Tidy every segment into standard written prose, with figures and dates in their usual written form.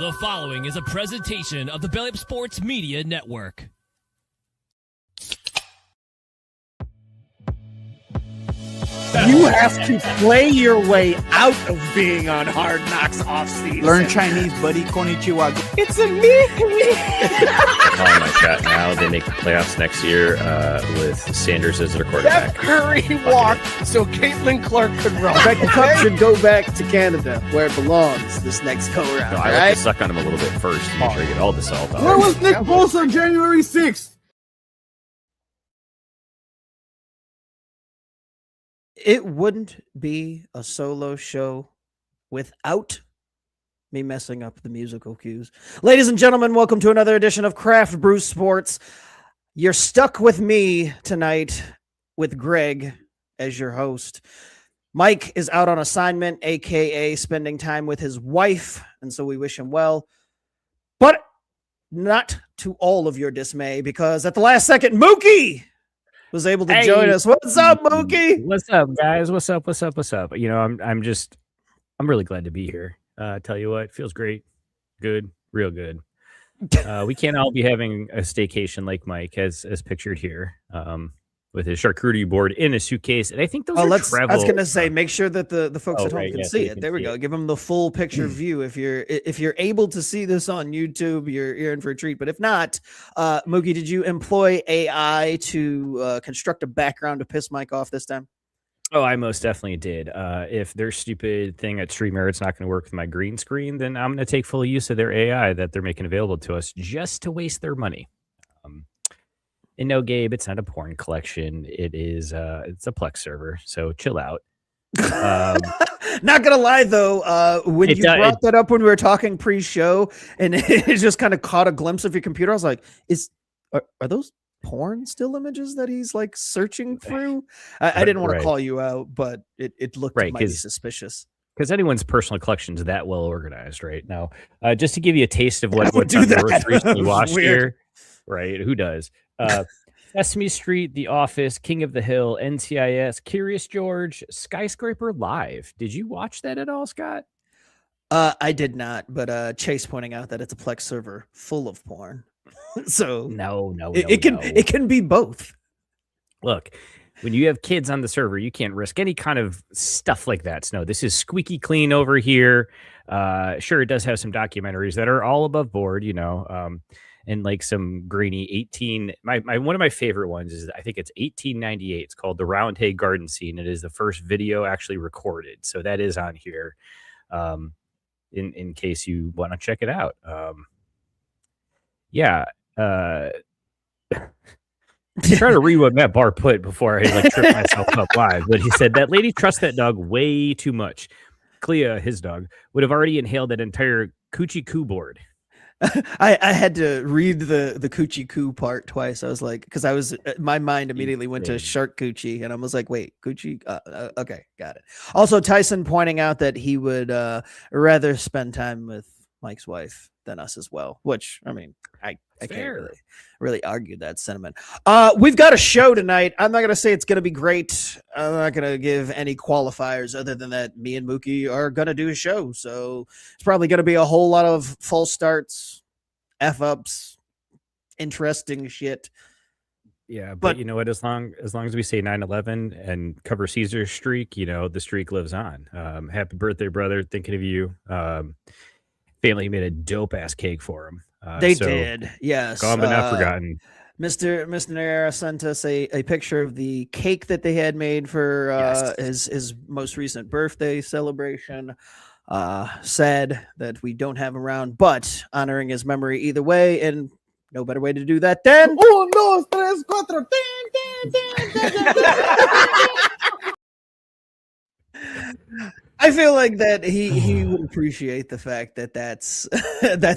The following is a presentation of the Belly Up Sports Media Network. You have to play your way out of being on Hard Knocks off-season. Learn Chinese, buddy. Konnichiwa. It's a me. Oh my God! Now they make the playoffs next year with Sanders as their quarterback. Steph Curry walked so Caitlin Clark could run. The cup should go back to Canada where it belongs this next go-round. No, I like to suck on him a little bit first to make sure I get all the salt out. Where was Nick Bosa on January 6th? It wouldn't be a solo show without me messing up the musical cues. Ladies and gentlemen, welcome to another edition of Craft Brew Sports. You're stuck with me tonight with Greg as your host. Mike is out on assignment, aka spending time with his wife, and so we wish him well. But not to all of your dismay, because at the last second, Mookie was able to join us. What's up, Mookie? What's up, guys? What's up? You know, I'm really glad to be here. Tell you what, feels great, good, real good. We can't all be having a staycation like Mike as pictured here, with his charcuterie board in a suitcase. And I think those are travel. I was gonna say, make sure that the folks at home right, can see it. There we go. Give them the full picture view. If you're able to see this on YouTube, you're in for a treat. But if not, Mookie, did you employ AI to construct a background to piss Mike off this time? Oh, I most definitely did. If their stupid thing at StreamYard, it's not going to work with my green screen, then I'm going to take full use of their AI that they're making available to us just to waste their money. And no, Gabe, it's not a porn collection. It is it's a Plex server, so chill out. Not gonna lie though, when you brought that up when we were talking pre-show, and it just kind of caught a glimpse of your computer, I was like, are those porn still images that he's like searching through? I didn't want to call you out, but it looked mighty suspicious. Because anyone's personal collection is that well organized right now. Just to give you a taste of what's on the most recently watched here, right? Who does? Sesame Street, The Office, King of the Hill, NCIS, Curious George, Skyscraper Live. Did you watch that at all, Scott? I did not, but Chase pointing out that it's a Plex server full of porn. So it can be both. Look, when you have kids on the server, you can't risk any kind of stuff like that. So no, this is squeaky clean over here. Sure, it does have some documentaries that are all above board, you know. And like some grainy 18, one of my favorite ones is, I think it's 1898. It's called The Round Hay Garden Scene. It is the first video actually recorded. So that is on here, in case you want to check it out. Trying to read what Matt Barr put before I trip myself up live. But he said, that lady trusts that dog way too much. Clea, his dog, would have already inhaled that entire coochie coo board. I had to read the coochie coo part twice. I was like, because my mind immediately went to shark coochie, and I was like, wait, coochie? Okay, got it. Also, Tyson pointing out that he would rather spend time with Mike's wife than us as well, which, I mean, I can't really argue that sentiment. We've got a show tonight. I'm not going to say it's going to be great. I'm not going to give any qualifiers other than that me and Mookie are going to do a show. So it's probably going to be a whole lot of false starts, F-ups, interesting shit. Yeah, but you know what? As long as we say 9/11 and cover Cesar's streak, you know, the streak lives on. Happy birthday, brother. Thinking of you. Family made a dope-ass cake for him. They did, yes. Gone but not forgotten. Mr. Nera sent us a picture of the cake that they had made for his most recent birthday celebration. Sad that we don't have him around, but honoring his memory either way, and no better way to do that than... 1, 2, 3, 4. I feel like that he would appreciate the fact that that's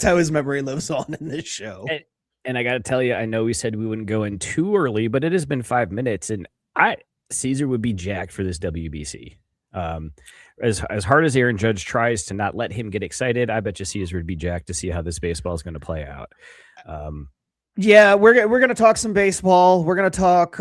how his memory lives on in this show. And I got to tell you, I know we said we wouldn't go in too early, but it has been 5 minutes, and Cesar would be jacked for this WBC. As hard as Aaron Judge tries to not let him get excited, I bet you Cesar would be jacked to see how this baseball is going to play out. Yeah, we're going to talk some baseball. We're going to talk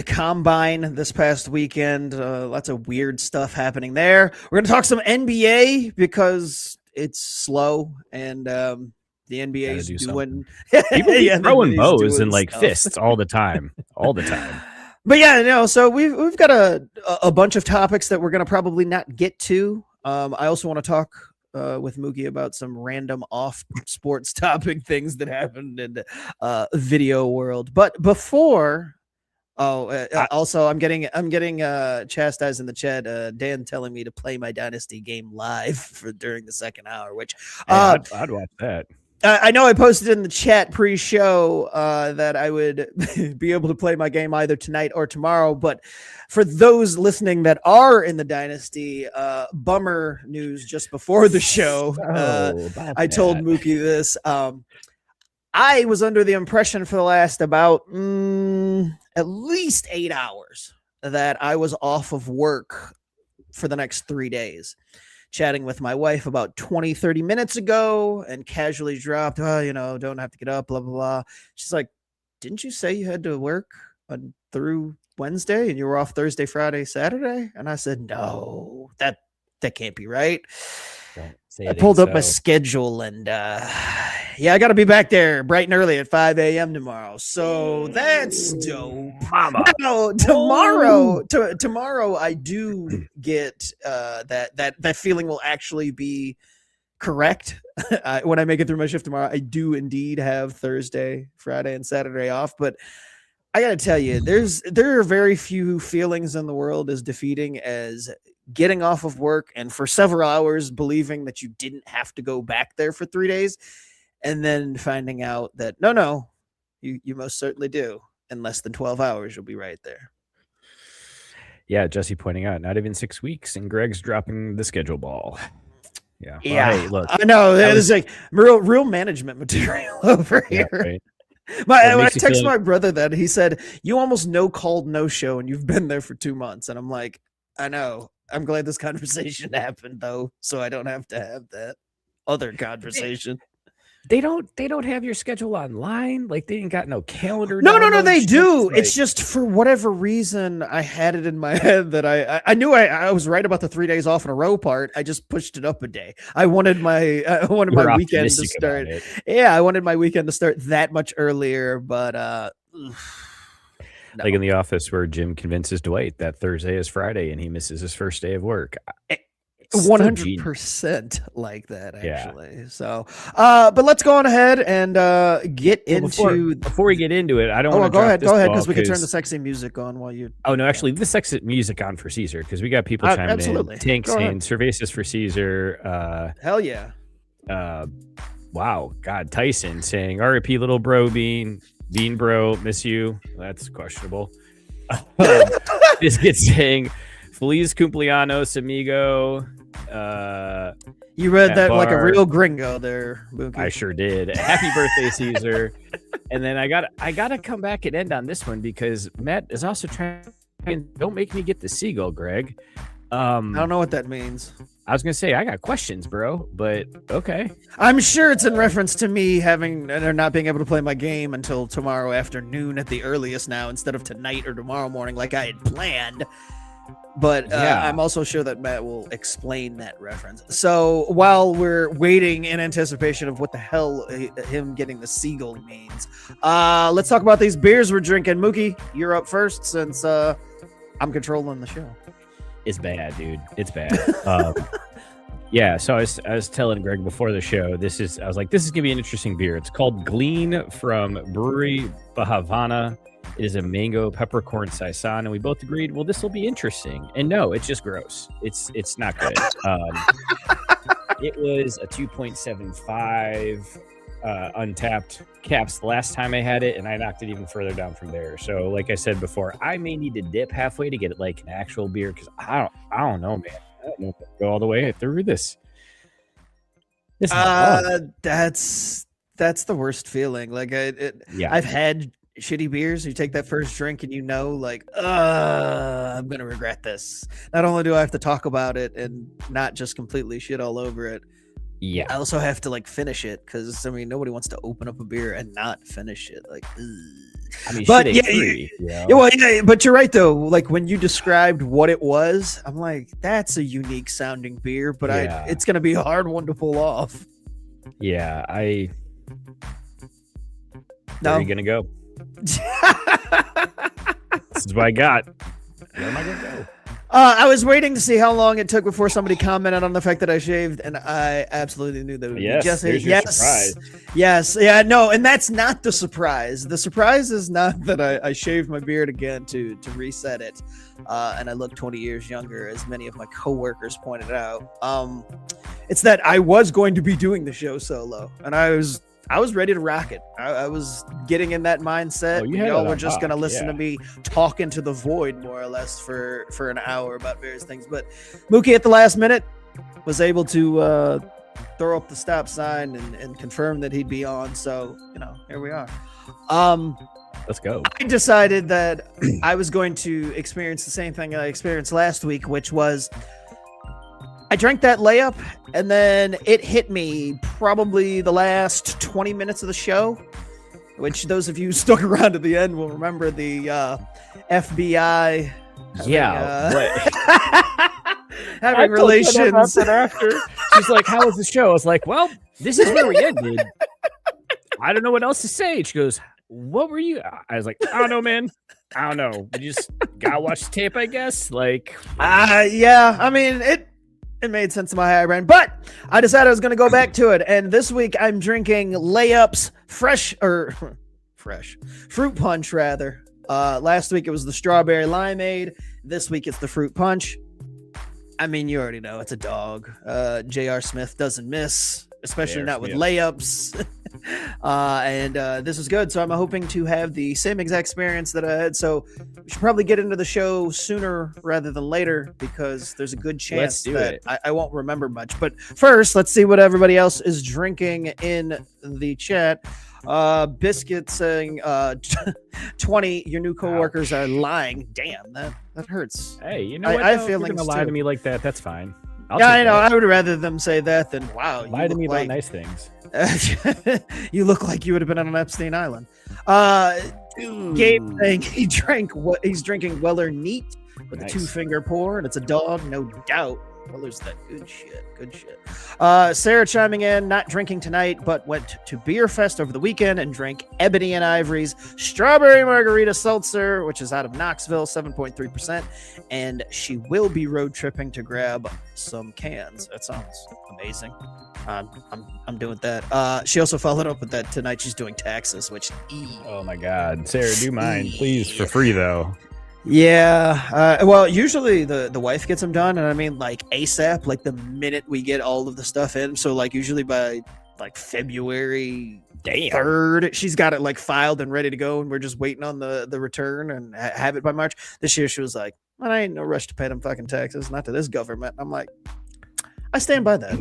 combine this past weekend. Lots of weird stuff happening there. We're going to talk some NBA because it's slow, and the NBA's do doing People keep the throwing NBA's bows doing and like stuff. fists all the time, all the time. But yeah, no. So we've got a bunch of topics that we're gonna probably not get to. I also want to talk with Mookie about some random off sports topic things that happened in the video world. But before, also I'm getting chastised in the chat. Dan telling me to play my Dynasty game live during the second hour, which I'd watch that. I know I posted in the chat pre-show that I would be able to play my game either tonight or tomorrow. But for those listening that are in the Dynasty, bummer news just before the show. I told Mookie this. I was under the impression for the last about at least 8 hours that I was off of work for the next 3 days. Chatting with my wife about 20, 30 minutes ago and casually dropped, don't have to get up, blah, blah, blah. She's like, didn't you say you had to work through Wednesday and you were off Thursday, Friday, Saturday? And I said, no, that can't be right. I pulled up my schedule and I got to be back there bright and early at 5 a.m. tomorrow. So that's dope. Mama. Now, tomorrow I do get that feeling will actually be correct. When I make it through my shift tomorrow, I do indeed have Thursday, Friday, and Saturday off. But I got to tell you, there are very few feelings in the world as defeating as getting off of work and for several hours believing that you didn't have to go back there for 3 days. And then finding out that, no, you most certainly do. In less than 12 hours, you'll be right there. Yeah, Jesse pointing out, not even 6 weeks, and Greg's dropping the schedule ball. Yeah. Well, Yeah. hey, look, I know. It's like real management material over here. right. When I makes you text feel my brother that, he said, you almost no called, no show, and you've been there for 2 months. And I'm like, I know. I'm glad this conversation happened, though, so I don't have to have that other conversation. They don't have your schedule online. Like they ain't got no calendar. No, download they shit. do. Like, It's just for whatever reason, I had it in my head that I knew I was right about the 3 days off in a row part. I just pushed it up a day. I wanted my you were weekend to optimistic about start. it. Yeah, I wanted my weekend to start that much earlier, but no. Like in the office where Jim convinces Dwight that Thursday is Friday and he misses his first day of work. 100% like that, actually. Yeah. So, but let's go on ahead and get into. Before we get into it, I don't want to. Go ahead, because we can turn the sexy music on while you. Oh no, actually, the sexy music on for Cesar because we got people chiming absolutely. in. Tank saying Cervasis for Cesar. Hell yeah. Wow, God, Tyson saying RIP little bro Bean bro, miss you. That's questionable. Biscuit saying Feliz cumpleaños amigo. You read that like a real gringo there, Mookie. I sure did. Happy birthday, Cesar. And then I gotta come back and end on this one because Matt is also trying. Don't make me get the seagull, Greg. I don't know what that means. I was gonna say I got questions, bro, but okay. I'm sure it's in reference to me having or not being able to play my game until tomorrow afternoon at the earliest now, instead of tonight or tomorrow morning like I had planned. But I'm also sure that Matt will explain that reference. So while we're waiting in anticipation of what the hell him getting the seagull means, let's talk about these beers we're drinking. Mookie, you're up first since I'm controlling the show. It's bad, dude. It's bad. Yeah, so I was telling Greg before the show, this is gonna be an interesting beer. It's called Glean from Brewery Bahavana. It is a mango peppercorn saison, and we both agreed, well, this will be interesting. And no, it's just gross. It's not good. It was a 2.75 untapped caps the last time I had it, and I knocked it even further down from there. So, like I said before, I may need to dip halfway to get it like an actual beer because I don't know, man. I don't know if I can go all the way through this. That's the worst feeling. Like I've had shitty beers. You take that first drink and like, I'm gonna regret this. Not only do I have to talk about it and not just completely shit all over it, Yeah. I also have to like finish it because I mean nobody wants to open up a beer and not finish it. Like, ugh. I mean, but shit yeah, ain't free, you know? yeah, well, yeah, but you're right though. Like when you described what it was, I'm like, that's a unique sounding beer, but Yeah. it's gonna be a hard one to pull off. Yeah, Where No. are you gonna go? This is what I got. Where am I gonna go? I was waiting to see how long it took before somebody commented on the fact that I shaved, and I absolutely knew that would Yes, be Jesse. there's your Yes, surprise. yes, yeah, no, and that's not the surprise. The surprise is not that I shaved my beard again to reset it, and I look 20 years younger, as many of my coworkers pointed out. It's that I was going to be doing the show solo, and I was ready to rock it. I was getting in that mindset. Oh, you had Y'all it were on just going to lock, listen yeah. to me talk into the void more or less for an hour about various things. But Mookie at the last minute was able to throw up the stop sign and confirm that he'd be on. So, here we are. Let's go. I decided that I was going to experience the same thing I experienced last week, which was I drank that layup, and then it hit me probably the last 20 minutes of the show, which those of you who stuck around to the end will remember the FBI having relations. After she's like, "How was the show?" I was like, "Well, this is where we ended. I don't know what else to say." And she goes, "What were you?" I was like, "I don't know, man. I don't know. We just gotta watch the tape, I guess." Like, yeah, I mean it made sense to my high brain, but I decided I was going to go back to it. And this week I'm drinking Layups fresh fruit punch rather. Last week it was the strawberry limeade. This week it's the fruit punch. I mean, you already know it's a dog. J.R. Smith doesn't miss, especially J.R. not with Smith. layups. And this is good. So I'm hoping to have the same exact experience that I had. So we should probably get into the show sooner rather than later because there's a good chance that I won't remember much. But first, let's see what everybody else is drinking in the chat. Biscuit saying 20, your new coworkers are lying. Damn, that hurts. hey, you know I what? have though? If you're feelings, gonna lie to too. me like that. That's fine. Yeah, I know. That. I would rather them say that than wow. Lie to me look about like, nice things. you look like you would have been on an Epstein Island. Gabe saying he's drinking Weller neat with Nice. a 2-finger pour, and it's a dog, no doubt. Weller's that good shit. Sarah chiming in, not drinking tonight, but went to Beer Fest over the weekend and drank Ebony and Ivory's Strawberry Margarita Seltzer, which is out of Knoxville, 7.3%, and she will be road tripping to grab some cans. That sounds amazing. I'm doing that. She also followed up with that tonight. She's doing taxes, which Oh my God, Sarah, do mine, please, for free though. yeah. Well, usually the wife gets them done, and I mean like ASAP, like the minute we get all of the stuff in. So like usually by like February 3rd, she's got it like filed and ready to go, and we're just waiting on the return and have it by March. This year she was like, "Man, I ain't no rush to pay them fucking taxes, not to this government." I'm like, I stand by that.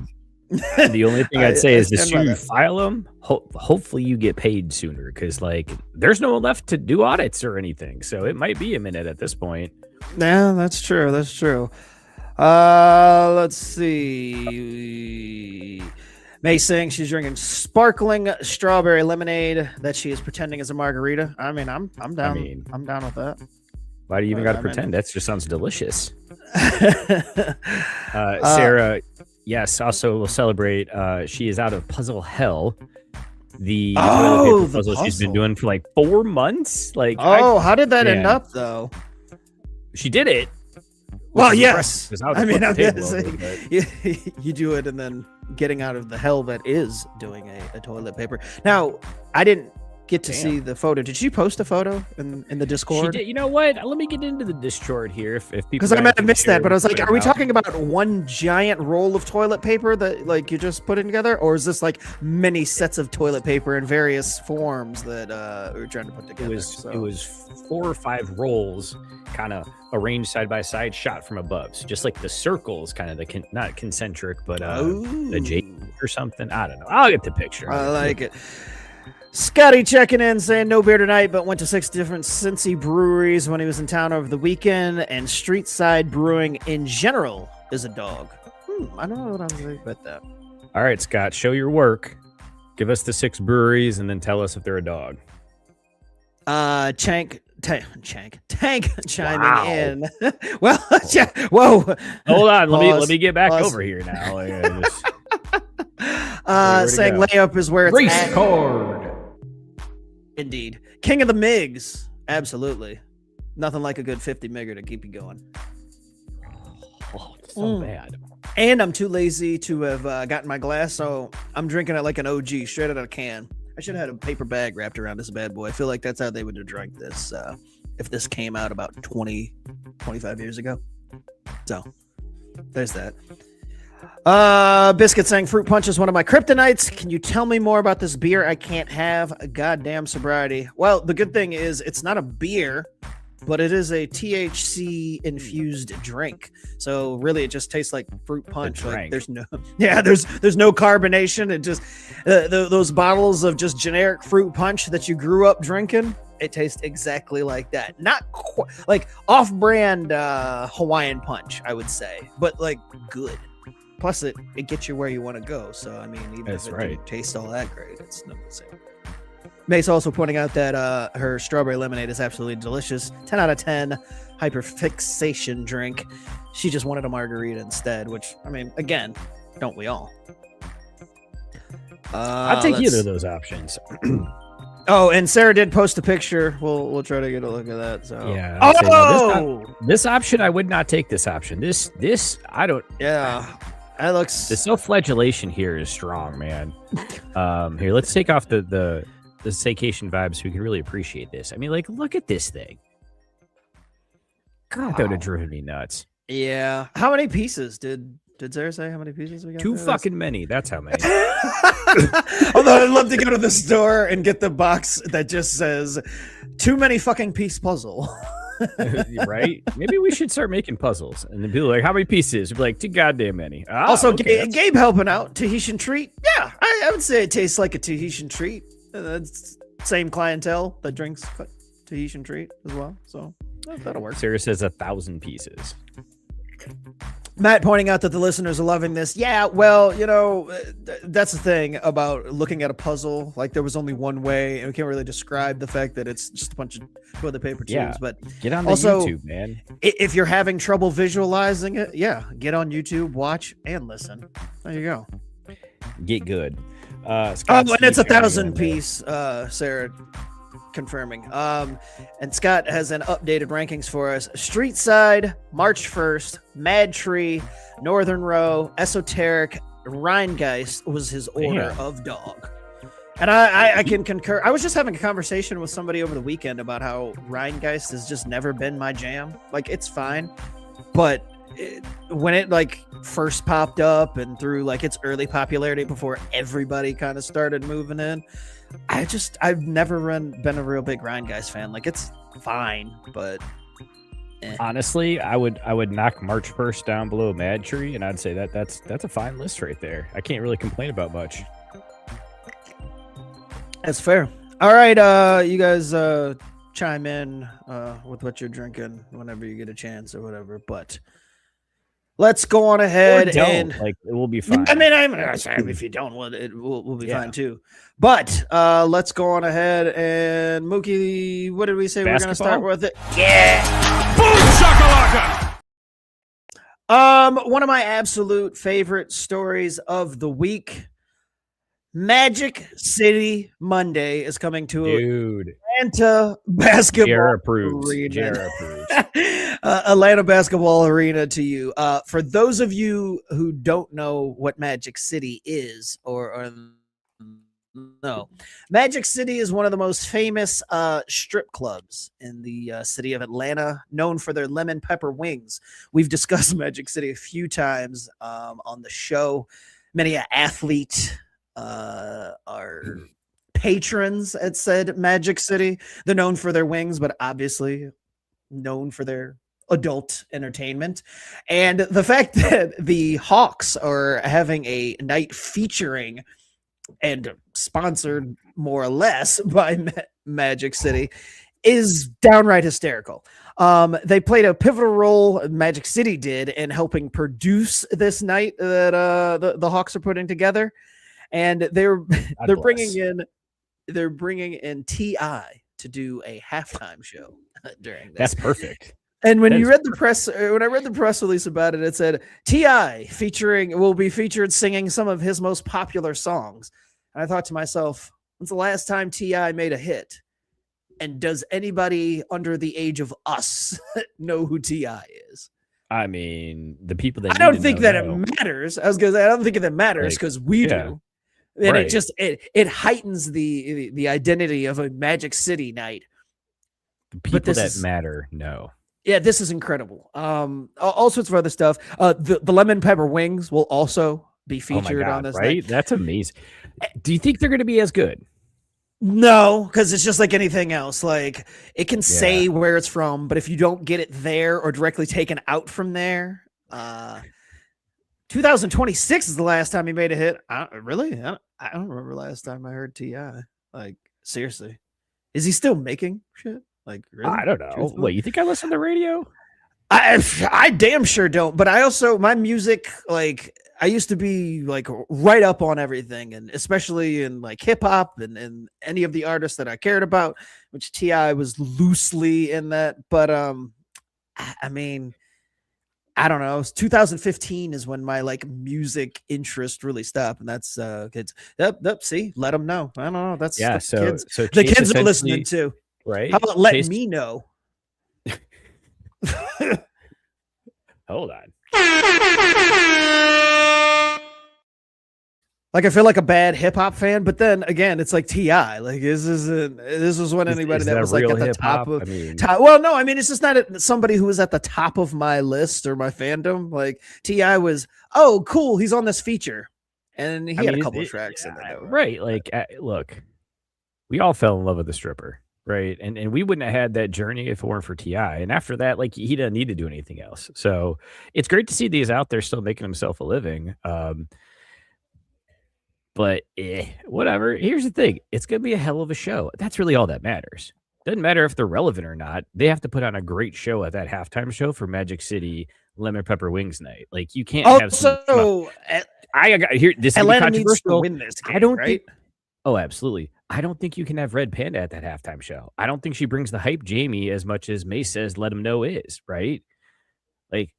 The only thing I'd say is the stand by sooner you that. file them, hopefully you get paid sooner because like there's no one left to do audits or anything. So it might be a minute at this point. Yeah, that's true. Let's see. May saying she's drinking sparkling strawberry lemonade that she is pretending is a margarita. I mean, I'm down. I'm down with that. Why do you even got to I mean- pretend? That just sounds delicious. Sarah, yes, also will celebrate. She is out of Puzzle Hell. The toilet paper the puzzle she's been puzzle. doing for like 4 months. Like, how did that end yeah. up though? she did it. Well, is yes. impressive, 'cause I would mean, flip I'm the table gonna over, say, but- you do it and then getting out of the hell that is doing a toilet paper. Now, I didn't get to see the photo. Did she post a photo in the She Discord? did. You know what? Let me get into the Discord here. If people, Because I might have missed that, but I was like, share are we it out. talking about one giant roll of toilet paper that like you're just putting together, or is this like many sets of toilet paper in various forms that we're trying to put together? It was 4 or 5 rolls, kind of arranged side by side, shot from above. So just like the circles, kind of the not concentric, but the J or something. I don't know. I'll get the picture. I like it. Scotty checking in saying no beer tonight, but went to 6 different Cincy breweries when he was in town over the weekend, and street side brewing in general is a dog. I don't know what I'm saying about that. All right, Scott, show your work. Give us the 6 breweries and then tell us if they're a dog. Tank chiming Wow. in. Well, whoa. Hold on, Pause. let me get back Pause. over here now. Saying go? layup is where it's Race at. card. Indeed. King of the MIGs. Absolutely. Nothing like a good 50 migger to keep you going. Oh, it's so bad. And I'm too lazy to have gotten my glass, so I'm drinking it like an OG, straight out of a can. I should have had a paper bag wrapped around this bad boy. I feel like that's how they would have drank this if this came out about 25 years ago. So, there's that. Biscuit saying fruit punch is one of my kryptonites. Can you tell me more about this beer I can't have? A goddamn sobriety. Well, the good thing is it's not a beer, but it is a THC infused drink. So really it just tastes like fruit punch. Like there's no carbonation. It just those bottles of just generic fruit punch that you grew up drinking, it tastes exactly like that. Not like off-brand Hawaiian punch, I would say, but like good. Plus, it gets you where you want to go. So, I mean, even if it didn't taste all that great, it's not the same. Mace also pointing out that her strawberry lemonade is absolutely delicious. 10 out of 10 hyperfixation drink. She just wanted a margarita instead, which, I mean, again, don't we all? I'll take either of those options. Oh, and Sarah did post a picture. We'll try to get a look at that. So yeah. Oh, this option I would not take. This option. This I don't. Yeah. That looks. The self-flagellation here is strong, man. Here, let's take off the staycation vibes so we can really appreciate this. I mean, like, look at this thing. God, that would have driven me nuts. Yeah. How many pieces did Sarah say? How many pieces we got? Too fucking many. That's how many. Although I'd love to go to the store and get the box that just says "too many fucking piece puzzle." Right? Maybe we should start making puzzles. And then people are like, how many pieces? We'd be like, too goddamn many. Also, okay, Gabe helping out. Tahitian treat. Yeah, I would say it tastes like a Tahitian treat. That's same clientele that drinks Tahitian treat as well. So that'll work. Sarah says 1,000 pieces. Matt pointing out that the listeners are loving this. Yeah, well, you know, that's the thing about looking at a puzzle. Like, there was only one way, and we can't really describe the fact that it's just a bunch of toilet paper tubes. Yeah, but get on the also, YouTube, man. If you're having trouble visualizing it, yeah, get on YouTube, watch, and listen. There you go. Get good. And it's 1,000 piece, Sarah confirming. And Scott has an updated rankings for us. Street Side, March 1st, Mad Tree, Northern Row, Esoteric, Rheingeist was his order of dog. And I can concur. I was just having a conversation with somebody over the weekend about how Rheingeist has just never been my jam. Like, it's fine, but when it like first popped up and through like its early popularity before everybody kind of started moving in, I've never been a real big Rheingeist fan. Like, it's fine, but honestly, I would knock March 1st down below Mad Tree, and I'd say that's a fine list right there. I can't really complain about much. That's fair. All right, you guys chime in with what you're drinking whenever you get a chance or whatever. But let's go on ahead and like it will be fine. I mean, if you don't, well, we'll be fine too. But let's go on ahead and Mookie. What did we say we're going to start with? It? Yeah. Boom shakalaka. One of my absolute favorite stories of the week. Magic City Monday is coming to Atlanta Basketball Arena. Atlanta Basketball Arena to you. For those of you who don't know what Magic City is, or no, Magic City is one of the most famous strip clubs in the city of Atlanta, known for their lemon pepper wings. We've discussed Magic City a few times on the show. Many an athlete are patrons at said Magic City. They're known for their wings, but obviously known for their adult entertainment. And the fact that the Hawks are having a night featuring and sponsored more or less by Magic City is downright hysterical. They played a pivotal role, Magic City did, in helping produce this night that the Hawks are putting together, and they're bringing in T.I. to do a halftime show during this. That's perfect. And when you read the press, when I read the press release about it, it said T.I. will be featured singing some of his most popular songs. And I thought to myself, when's the last time T.I. made a hit? And does anybody under the age of us know who T.I. is? I mean, the people that I don't think that it matters. I was gonna say, I don't think that matters because we do. And right. it heightens the identity of a Magic City night. The people that matter, no. Yeah, this is incredible. All sorts of other stuff. The lemon pepper wings will also be featured on this right? night. That's amazing. Do you think they're going to be as good? No, because it's just like anything else. Like it can say where it's from, but if you don't get it there or directly taken out from there, 2026 is the last time he made a hit. I don't remember last time I heard T.I. Like seriously, is he still making shit? Like really? I don't know. Truthfully? What, you think I listen to radio? I damn sure don't. But I also my music, like I used to be like right up on everything, and especially in like hip hop and any of the artists that I cared about, which T.I. was loosely in that. But I mean, I don't know. 2015 is when my like music interest really stopped, and that's kids. Yep. See, let them know. I don't know. That's kids. So the kids are listening too. Right? How about let me know? Hold on. Like I feel like a bad hip hop fan, but then again, it's like T.I. Like this was when anybody that was like at the top of. Well, no, I mean it's just not somebody who was at the top of my list or my fandom. Like T.I. was, oh cool, he's on this feature, and he had a couple of tracks in there. Right? Like, look, we all fell in love with the stripper. Right. And we wouldn't have had that journey if it weren't for T.I. And after that, like he doesn't need to do anything else. So it's great to see these out there still making himself a living. But whatever. Here's the thing. It's going to be a hell of a show. That's really all that matters. Doesn't matter if they're relevant or not. They have to put on a great show at that halftime show for Magic City Lemon Pepper Wings night. Like you can't have I got here. This is Atlanta needs to win this game, I don't right? think. Oh, absolutely. I don't think you can have Red Panda at that halftime show. I don't think she brings the hype Jamie as much as May says let him know is, right? Like,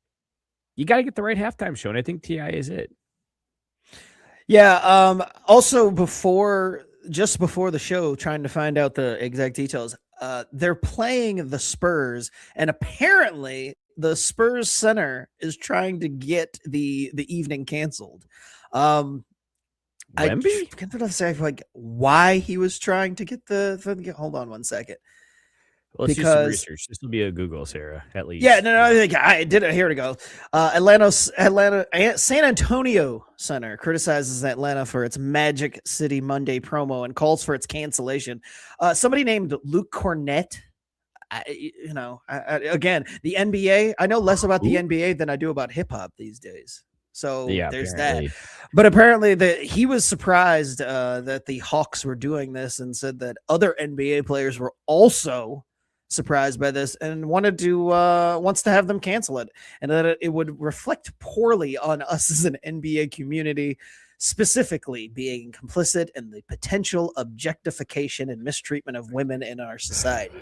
you got to get the right halftime show, and I think T.I. is it. Yeah. Also, just before the show, trying to find out the exact details, they're playing the Spurs, and apparently the Spurs center is trying to get the evening canceled. Wemby? I can't say like why he was trying to get the. Hold on one second. Well, let's do some research. This will be a Google, Sarah, at least. Yeah, no, I think I did it. Here to go. San Antonio Center criticizes Atlanta for its Magic City Monday promo and calls for its cancellation. Somebody named Luke Kornet. Again, the NBA. I know less about the NBA than I do about hip hop these days. So yeah, there's apparently. that. But apparently he was surprised that the Hawks were doing this and said that other NBA players were also surprised by this and wants to have them cancel it, and that it would reflect poorly on us as an NBA community, specifically being complicit in the potential objectification and mistreatment of women in our society.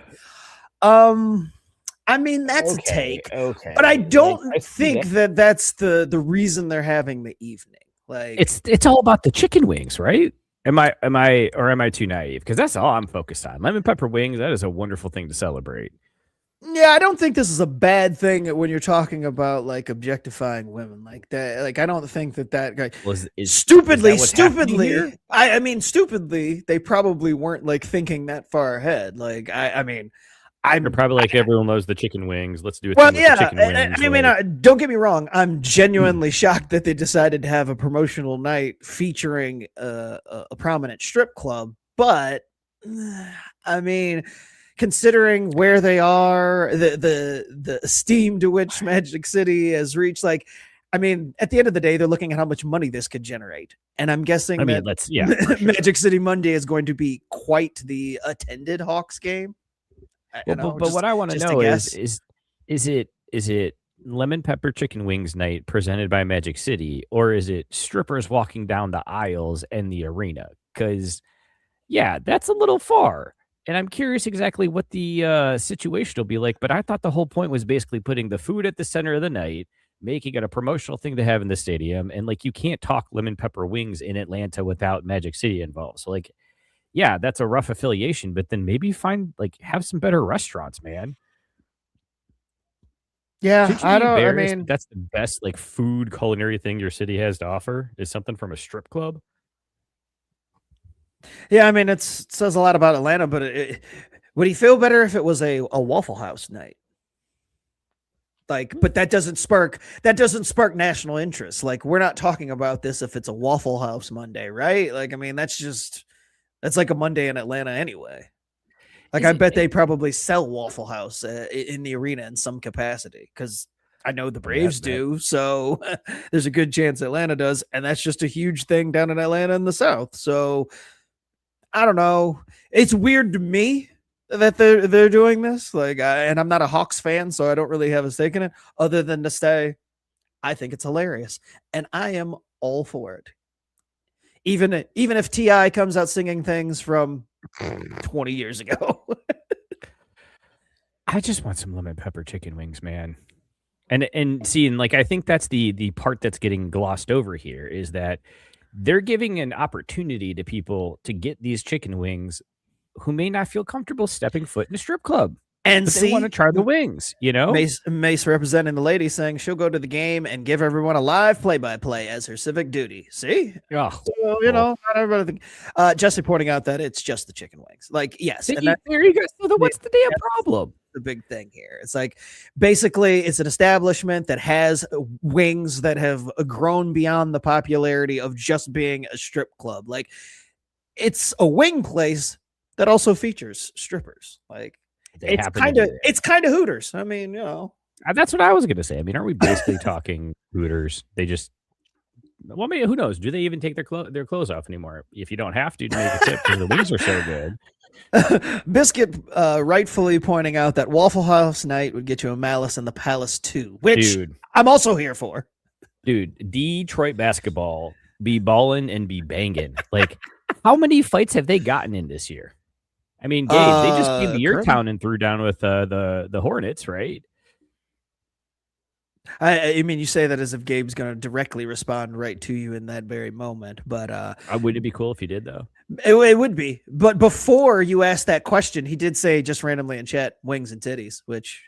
I mean, that's a take, but I don't think that that's the reason they're having the evening. Like it's all about the chicken wings, right? Am I too naive? Because that's all I'm focused on. Lemon pepper wings, that is a wonderful thing to celebrate. Yeah, I don't think this is a bad thing when you're talking about like objectifying women like that. Like I don't think that guy stupidly. I mean, stupidly, they probably weren't like thinking that far ahead. Like I mean. They're probably like everyone loves the chicken wings. Let's do it. Well, yeah. I mean, don't get me wrong. I'm genuinely shocked that they decided to have a promotional night featuring a prominent strip club. But I mean, considering where they are, the esteem to which Magic City has reached, like, I mean, at the end of the day, they're looking at how much money this could generate, and I'm guessing sure. Magic City Monday is going to be quite the attended Hawks game. But what I want to know is it lemon pepper chicken wings night presented by Magic City, or is it strippers walking down the aisles and the arena? Because yeah, that's a little far. And I'm curious exactly what the situation will be like. But I thought the whole point was basically putting the food at the center of the night, making it a promotional thing to have in the stadium. And like, you can't talk lemon pepper wings in Atlanta without Magic City involved. So like, yeah, that's a rough affiliation, but then maybe have some better restaurants, man. Yeah, I mean, that's the best like food culinary thing your city has to offer is something from a strip club. Yeah, I mean, it says a lot about Atlanta, but would he feel better if it was a Waffle House night? Like, but that doesn't spark national interest. Like, we're not talking about this if it's a Waffle House Monday, right? Like, I mean, that's like a Monday in Atlanta anyway. Like, I bet they probably sell Waffle House in the arena in some capacity because I know the Braves do. So there's a good chance Atlanta does. And that's just a huge thing down in Atlanta in the South. So I don't know. It's weird to me that they're doing this. Like, and I'm not a Hawks fan, so I don't really have a stake in it other than to say, I think it's hilarious. And I am all for it. Even if T.I. comes out singing things from 20 years ago. I just want some lemon pepper chicken wings, man. And seeing, like, I think that's the part that's getting glossed over here is that they're giving an opportunity to people to get these chicken wings who may not feel comfortable stepping foot in a strip club. And they want to try the wings, you know? Mace representing the lady saying she'll go to the game and give everyone a live play-by-play as her civic duty. See? Oh, so, not everybody. Jesse pointing out that it's just the chicken wings. Like, yes. See, and there you go. So what's the damn problem? The big thing here. It's like, basically, it's an establishment that has wings that have grown beyond the popularity of just being a strip club. Like, it's a wing place that also features strippers. Like, it's kind of Hooters. I mean, that's what I was going to say. I mean, aren't we basically talking Hooters? They just, well, maybe, who knows? Do they even take their clothes off anymore? If you don't have to make a tip because the wings are so good. Biscuit rightfully pointing out that Waffle House night would get you a Malice in the Palace too, which I'm also here for. Dude, Detroit basketball be ballin' and be banging. Like, how many fights have they gotten in this year? I mean, Gabe, they just came to your town and threw down with the Hornets, right? I mean, you say that as if Gabe's going to directly respond right to you in that very moment, but wouldn't it be cool if he did, though? It would be. But before you asked that question, he did say just randomly in chat, wings and titties, which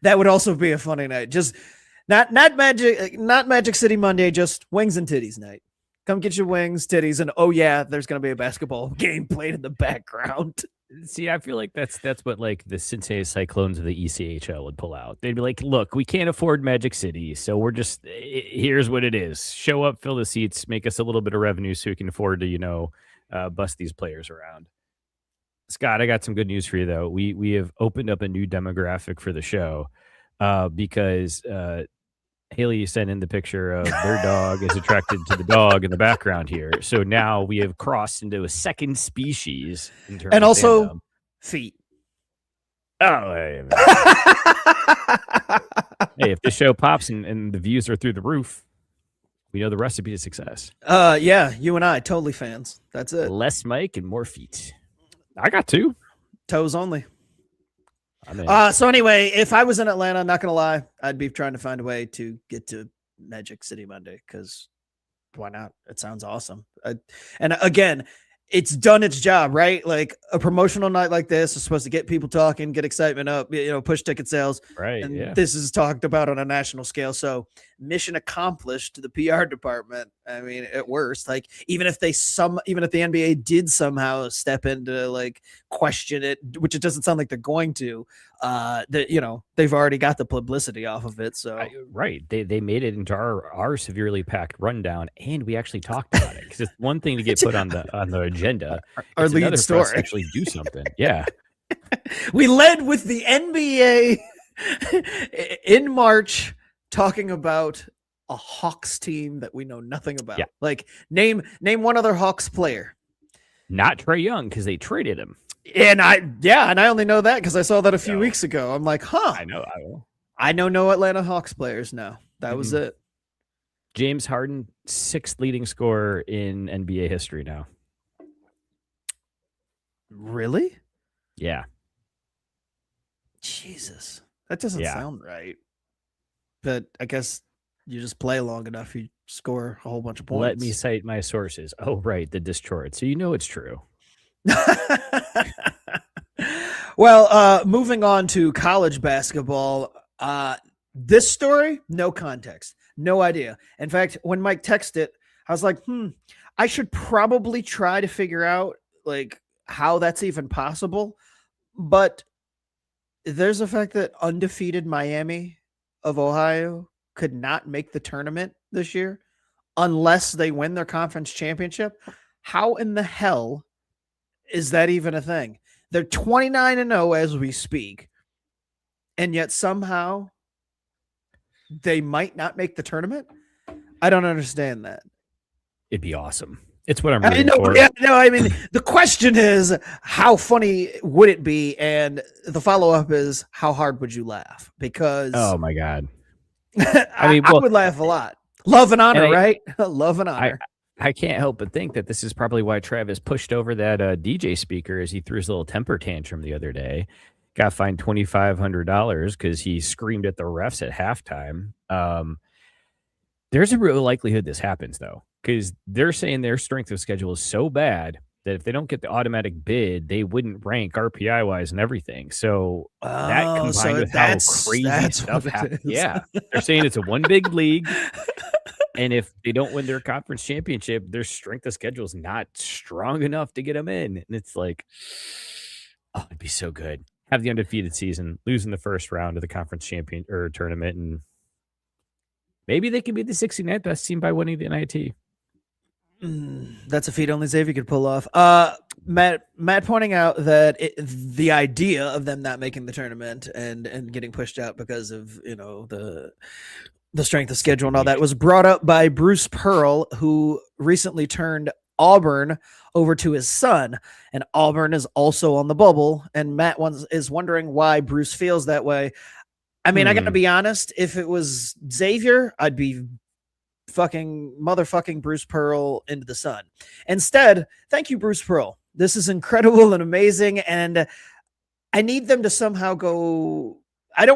that would also be a funny night. Just not Magic City Monday, just wings and titties night. Come get your wings, titties, and oh yeah, there's gonna be a basketball game played in the background. See, I feel like that's what like the Cincinnati Cyclones of the ECHL would pull out. They'd be like, "Look, we can't afford Magic City, so we're just here's what it is: show up, fill the seats, make us a little bit of revenue, so we can afford to bust these players around." Scott, I got some good news for you though. We have opened up a new demographic for the show because Haley sent in the picture of their dog is attracted to the dog in the background here. So now we have crossed into a second species in terms and of also fandom. Feet. Oh, hey, hey, if the show pops and the views are through the roof, we know the recipe to success. Yeah, you and I totally fans. That's it. Less mic and more feet. I got 2 toes only. So anyway, if I was in Atlanta, I'm not gonna lie, I'd be trying to find a way to get to Magic City Monday because why not? It sounds awesome. And again, it's done its job, right? Like a promotional night like this is supposed to get people talking, get excitement up, push ticket sales. Right. And this is talked about on a national scale. So mission accomplished to the PR department. I mean, at worst, like even if the NBA did somehow step in to like question it, which it doesn't sound like they're going to, they've already got the publicity off of it. So right. They made it into our severely packed rundown, and we actually talked about it because it's one thing to get put on the agenda. Our lead story. For us to actually do something. Yeah. We led with the NBA in March talking about a Hawks team that we know nothing about. Yeah. Like name one other Hawks player. Not Trae Young because they traded him. And I only know that because I saw that a few weeks ago. I'm like, huh. I know no Atlanta Hawks players now. That was it. James Harden, 6th leading scorer in NBA history now. Really? Yeah. Jesus. That doesn't sound right. But I guess you just play long enough, you score a whole bunch of points. Let me cite my sources. Oh, right. The Discord. So you know it's true. Well, moving on to college basketball. This story, no context. No idea. In fact, when Mike texted, I was like, I should probably try to figure out like how that's even possible. But there's the fact that undefeated Miami of Ohio could not make the tournament this year unless they win their conference championship. How in the hell is that even a thing? They're 29-0 as we speak. And yet somehow they might not make the tournament. I don't understand that. It'd be awesome. It's what I'm rooting for. Yeah, no, I mean, the question is, how funny would it be? And the follow-up is, how hard would you laugh? Because oh my God. I would laugh a lot. Love and honor, right? Love and honor. I can't help but think that this is probably why Travis pushed over that DJ speaker as he threw his little temper tantrum the other day. Got fined $2,500 because he screamed at the refs at halftime. There's a real likelihood this happens, though, because they're saying their strength of schedule is so bad that if they don't get the automatic bid, they wouldn't rank RPI-wise and everything. So that combined with how crazy stuff happens. Yeah, they're saying it's a one big league. And if they don't win their conference championship, their strength of schedule is not strong enough to get them in. And it's like, oh, it'd be so good. Have the undefeated season, losing the first round of the conference champion or tournament, and maybe they can be the 69th best team by winning the NIT. That's a feat only Xavier could pull off. Matt pointing out that the idea of them not making the tournament and getting pushed out because of the strength of schedule and all that was brought up by Bruce Pearl, who recently turned Auburn over to his son, and Auburn is also on the bubble. And Matt is wondering why Bruce feels that way. I mean, I got to be honest. If it was Xavier, I'd be motherfucking Bruce Pearl into the sun. Instead, thank you, Bruce Pearl. This is incredible and amazing, and I need them to somehow go. I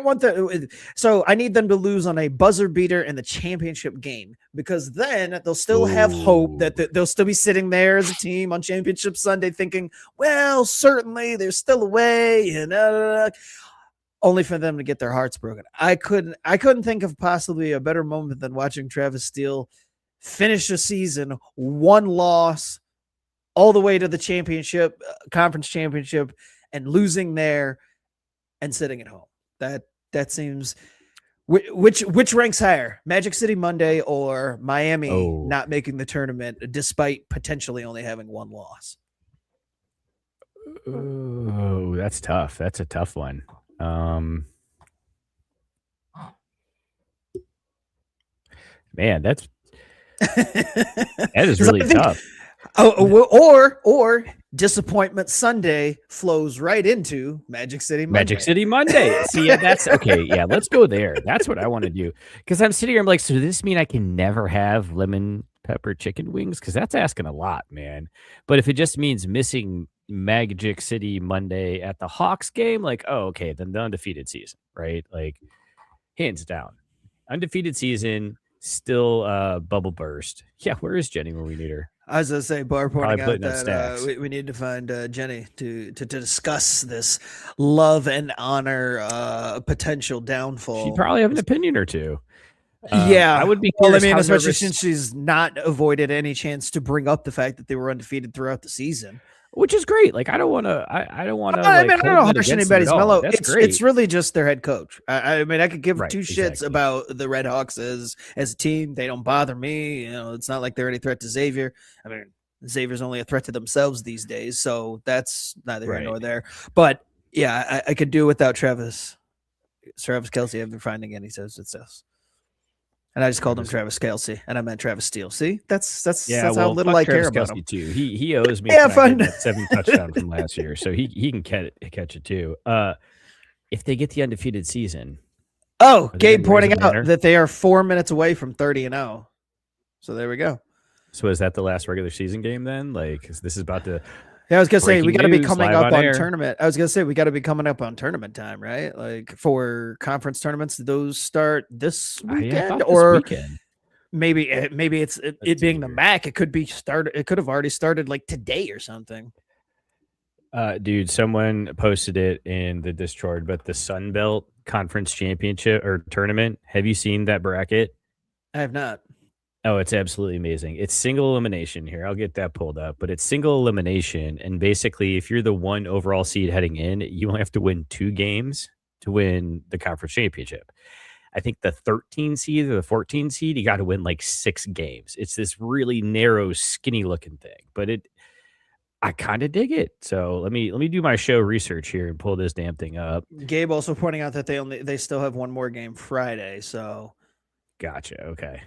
need them to lose on a buzzer beater in the championship game, because then they'll still have hope that they'll still be sitting there as a team on championship Sunday thinking, well, certainly there's still a way, only for them to get their hearts broken. I couldn't think of possibly a better moment than watching Travis Steele finish the season, one loss all the way to the championship, conference championship, and losing there and sitting at home. That seems which ranks higher, Magic City Monday or Miami not making the tournament despite potentially only having one loss? Oh, that's tough. That's a tough one. Man, that is really tough. Or Disappointment Sunday flows right into Magic City Monday. Magic City Monday. See, that's okay. Yeah, let's go there. That's what I want to do. Because I'm sitting here, I'm like, so does this mean I can never have lemon pepper chicken wings? Because that's asking a lot, man. But if it just means missing Magic City Monday at the Hawks game, like, oh, okay, then the undefeated season, right? Like, hands down. Undefeated season, still bubble burst. Yeah, where is Jenny when we need her? I was going to say, Bar pointing out that we need to find Jenny to discuss this love and honor potential downfall. She'd probably have an opinion or two. Yeah, I would be. Well, I mean, especially since she's not avoided any chance to bring up the fact that they were undefeated throughout the season, which is great. Like, I don't want to. I don't want to. I mean, I don't harsh anybody's mellow. It's really just their head coach. I mean, I could give two shits about the RedHawks as a team. They don't bother me. It's not like they're any threat to Xavier. I mean, Xavier's only a threat to themselves these days, so that's neither here nor there. But yeah, I could do without Travis Kelce. I've been finding any success. And I just called him Travis Kelce, and I meant Travis Steele. See, that's Yeah, how well, little fuck I care Travis about Kelce him. too. He owes me Yeah, for not getting fun. that 7 touchdown from last year, so he can catch it too. If they get the undefeated season, Oh, they Gabe gonna raise pointing a out banner? that they are 4 minutes away from 30-0. So there we go. So is that the last regular season game then? Like, 'cause this is about to. Yeah, I was gonna say we Breaking got to be news, coming live up on on air. tournament. I was gonna say we got to be coming up on tournament time, right? Like for conference tournaments, do those start this Yeah, I weekend thought this or weekend. maybe it's it Let's see being the here. MAC. It could be started. It could have already started like today or something. Dude, someone posted it in the Discord, but the Sun Belt Conference Championship or tournament. Have you seen that bracket? I have not. Oh, it's absolutely amazing. It's single elimination here. I'll get that pulled up, but it's single elimination. And basically, if you're the 1 overall seed heading in, you only have to win 2 games to win the conference championship. I think the 13 seed or the 14 seed, you got to win like 6 games. It's this really narrow, skinny looking thing, but I kind of dig it. So let me do my show research here and pull this damn thing up. Gabe also pointing out that they still have one more game Friday. So Gotcha. Okay.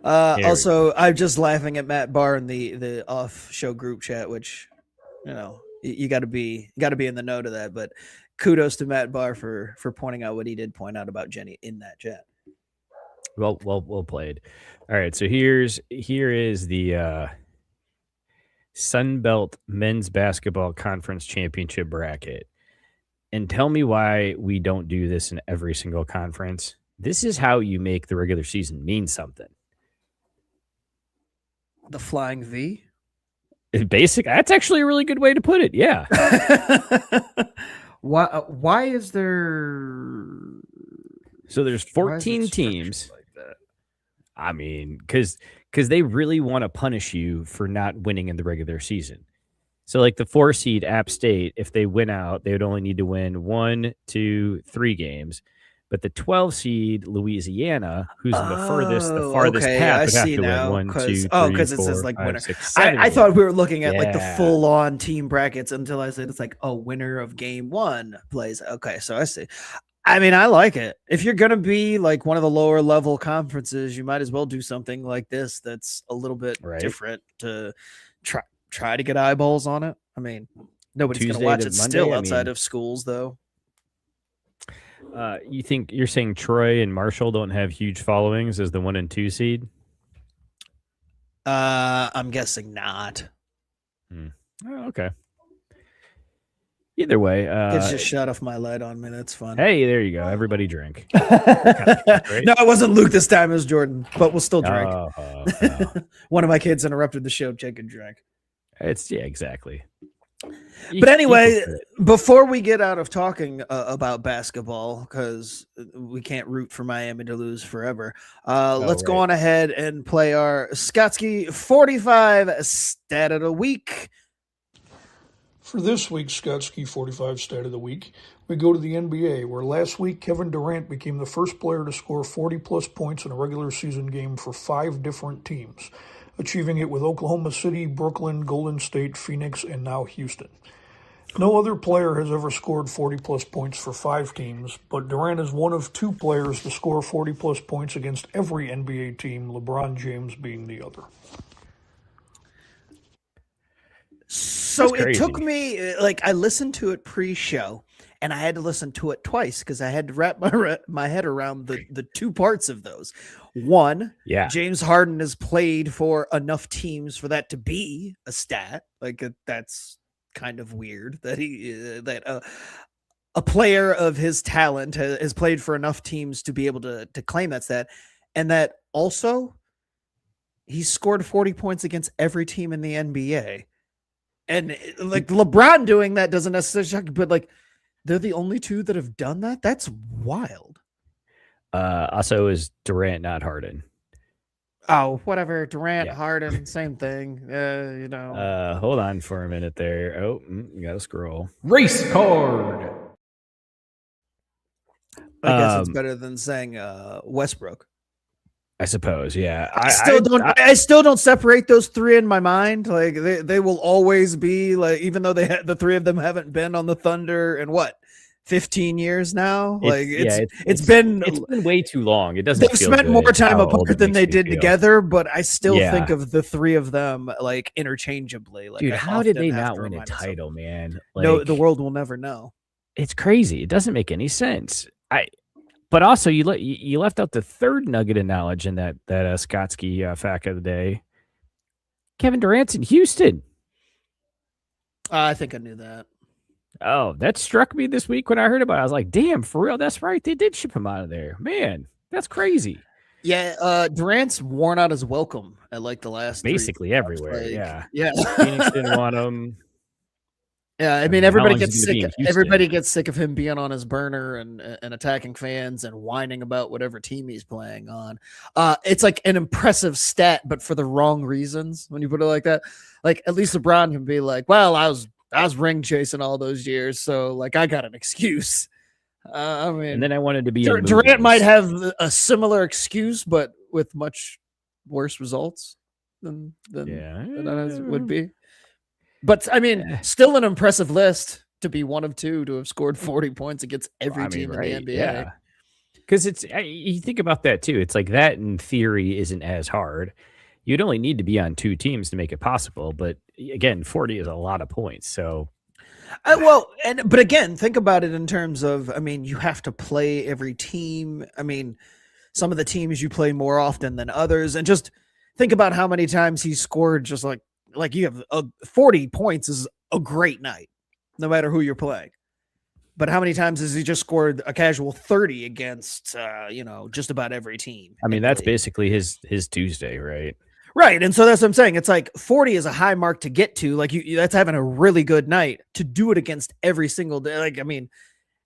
also, I'm just laughing at Matt Barr in the off-show group chat, which you got to be in the know to that. But kudos to Matt Barr for pointing out what he did point out about Jenny in that chat. Well played. All right, so here is the Sun Belt Men's Basketball Conference Championship bracket. And tell me why we don't do this in every single conference. This is how you make the regular season mean something. The Flying V? Basic. That's actually a really good way to put it. Yeah. Why is there... So there's 14 teams. Like that? I mean, because they really want to punish you for not winning in the regular season. So like the 4 seed App State, if they win out, they would only need to win 1, 2, 3 games. But the 12 seed Louisiana, who's in the farthest path, would have to win 1, 2, 3, because it 4, says like 5, winner. 6, 7 I thought we were looking at like the Yeah. full on team brackets until I said it's like winner of game 1 plays. Okay, so I see. I mean, I like it. If you're gonna be like one of the lower level conferences, you might as well do something like this that's a little bit different to try to get eyeballs on it. I mean, nobody's Tuesday gonna watch to it Monday, still I outside mean- of schools, though. You think you're saying Troy and Marshall don't have huge followings as the 1 and 2 seed? I'm guessing not. Oh, okay. Either way, It's just shut off my light on me. That's fun. hey, there you go. Everybody drink. No, it wasn't Luke this time. It was Jordan, but we'll still drink. Oh. One of my kids interrupted the show. Take a drink. Exactly. But anyway, before we get out of talking about basketball, because we can't root for Miami to lose forever, let's go on ahead and play our ScottSki45 Stat of the Week. For this week's ScottSki45 Stat of the Week, we go to the NBA, where last week Kevin Durant became the first player to score 40-plus points in a regular season game for 5 different teams, achieving it with Oklahoma City, Brooklyn, Golden State, Phoenix, and now Houston. No other player has ever scored 40-plus points for 5 teams, but Durant is one of 2 players to score 40-plus points against every NBA team, LeBron James being the other. So it took me, I listened to it pre-show, and I had to listen to it twice because I had to wrap my head around the 2 parts of those. One, James Harden has played for enough teams for that to be a stat. That's kind of weird that a player of his talent has played for enough teams to be able to claim that stat, and that also he scored 40 points against every team in the NBA. And like LeBron doing that doesn't necessarily shock, but they're the only 2 that have done that. That's wild. Also is Durant, not Harden. Oh, whatever. Durant, Harden, same thing. Hold on for a minute there. Oh, you gotta scroll. Race card. I guess it's better than saying Westbrook. I suppose, yeah. I still don't separate those 3 in my mind. Like they will always be even though the 3 of them haven't been on the Thunder in 15 years now. It's It's been way too long. It doesn't. They've feel spent good more time how old apart it than makes they me did feel. together, but I still Yeah. think of the three of them like interchangeably. Like, Dude, I how did often they have not to win a remind myself. title, man? No, the world will never know. It's crazy. It doesn't make any sense. But also you left out the third nugget of knowledge in that ScottSki fact of the day. Kevin Durant's in Houston. I think I knew that. Oh, that struck me this week when I heard about it. I was like, damn, for real, that's right. They did ship him out of there. Man, that's crazy. Yeah, Durant's worn out his welcome at like the last Basically everywhere. Yeah. Phoenix didn't want him. Yeah, I mean, how everybody long is gets he gonna be sick. in Houston? Everybody gets sick of him being on his burner and attacking fans and whining about whatever team he's playing on. It's like an impressive stat, but for the wrong reasons. When you put it like that, like at least LeBron can be like, "Well, I was ring chasing all those years, so like I got an excuse." I mean, And then I wanted to be Durant might have a similar excuse, but with much worse results than others would be. But I mean, still an impressive list to be one of two to have scored 40 points against every team in the NBA. Yeah. Because you think about that too. It's like that in theory isn't as hard. You'd only need to be on two teams to make it possible. But again, 40 is a lot of points. So, but again, think about it in terms of, I mean, you have to play every team. I mean, some of the teams you play more often than others, and just think about how many times he scored. Just like you have 40 points is a great night, no matter who you're playing. But how many times has he just scored a casual 30 against, just about every team? I mean, that's basically his Tuesday, right? Right. And so that's what I'm saying. It's like 40 is a high mark to get to. Like that's having a really good night. To do it against every single day. Like, I mean,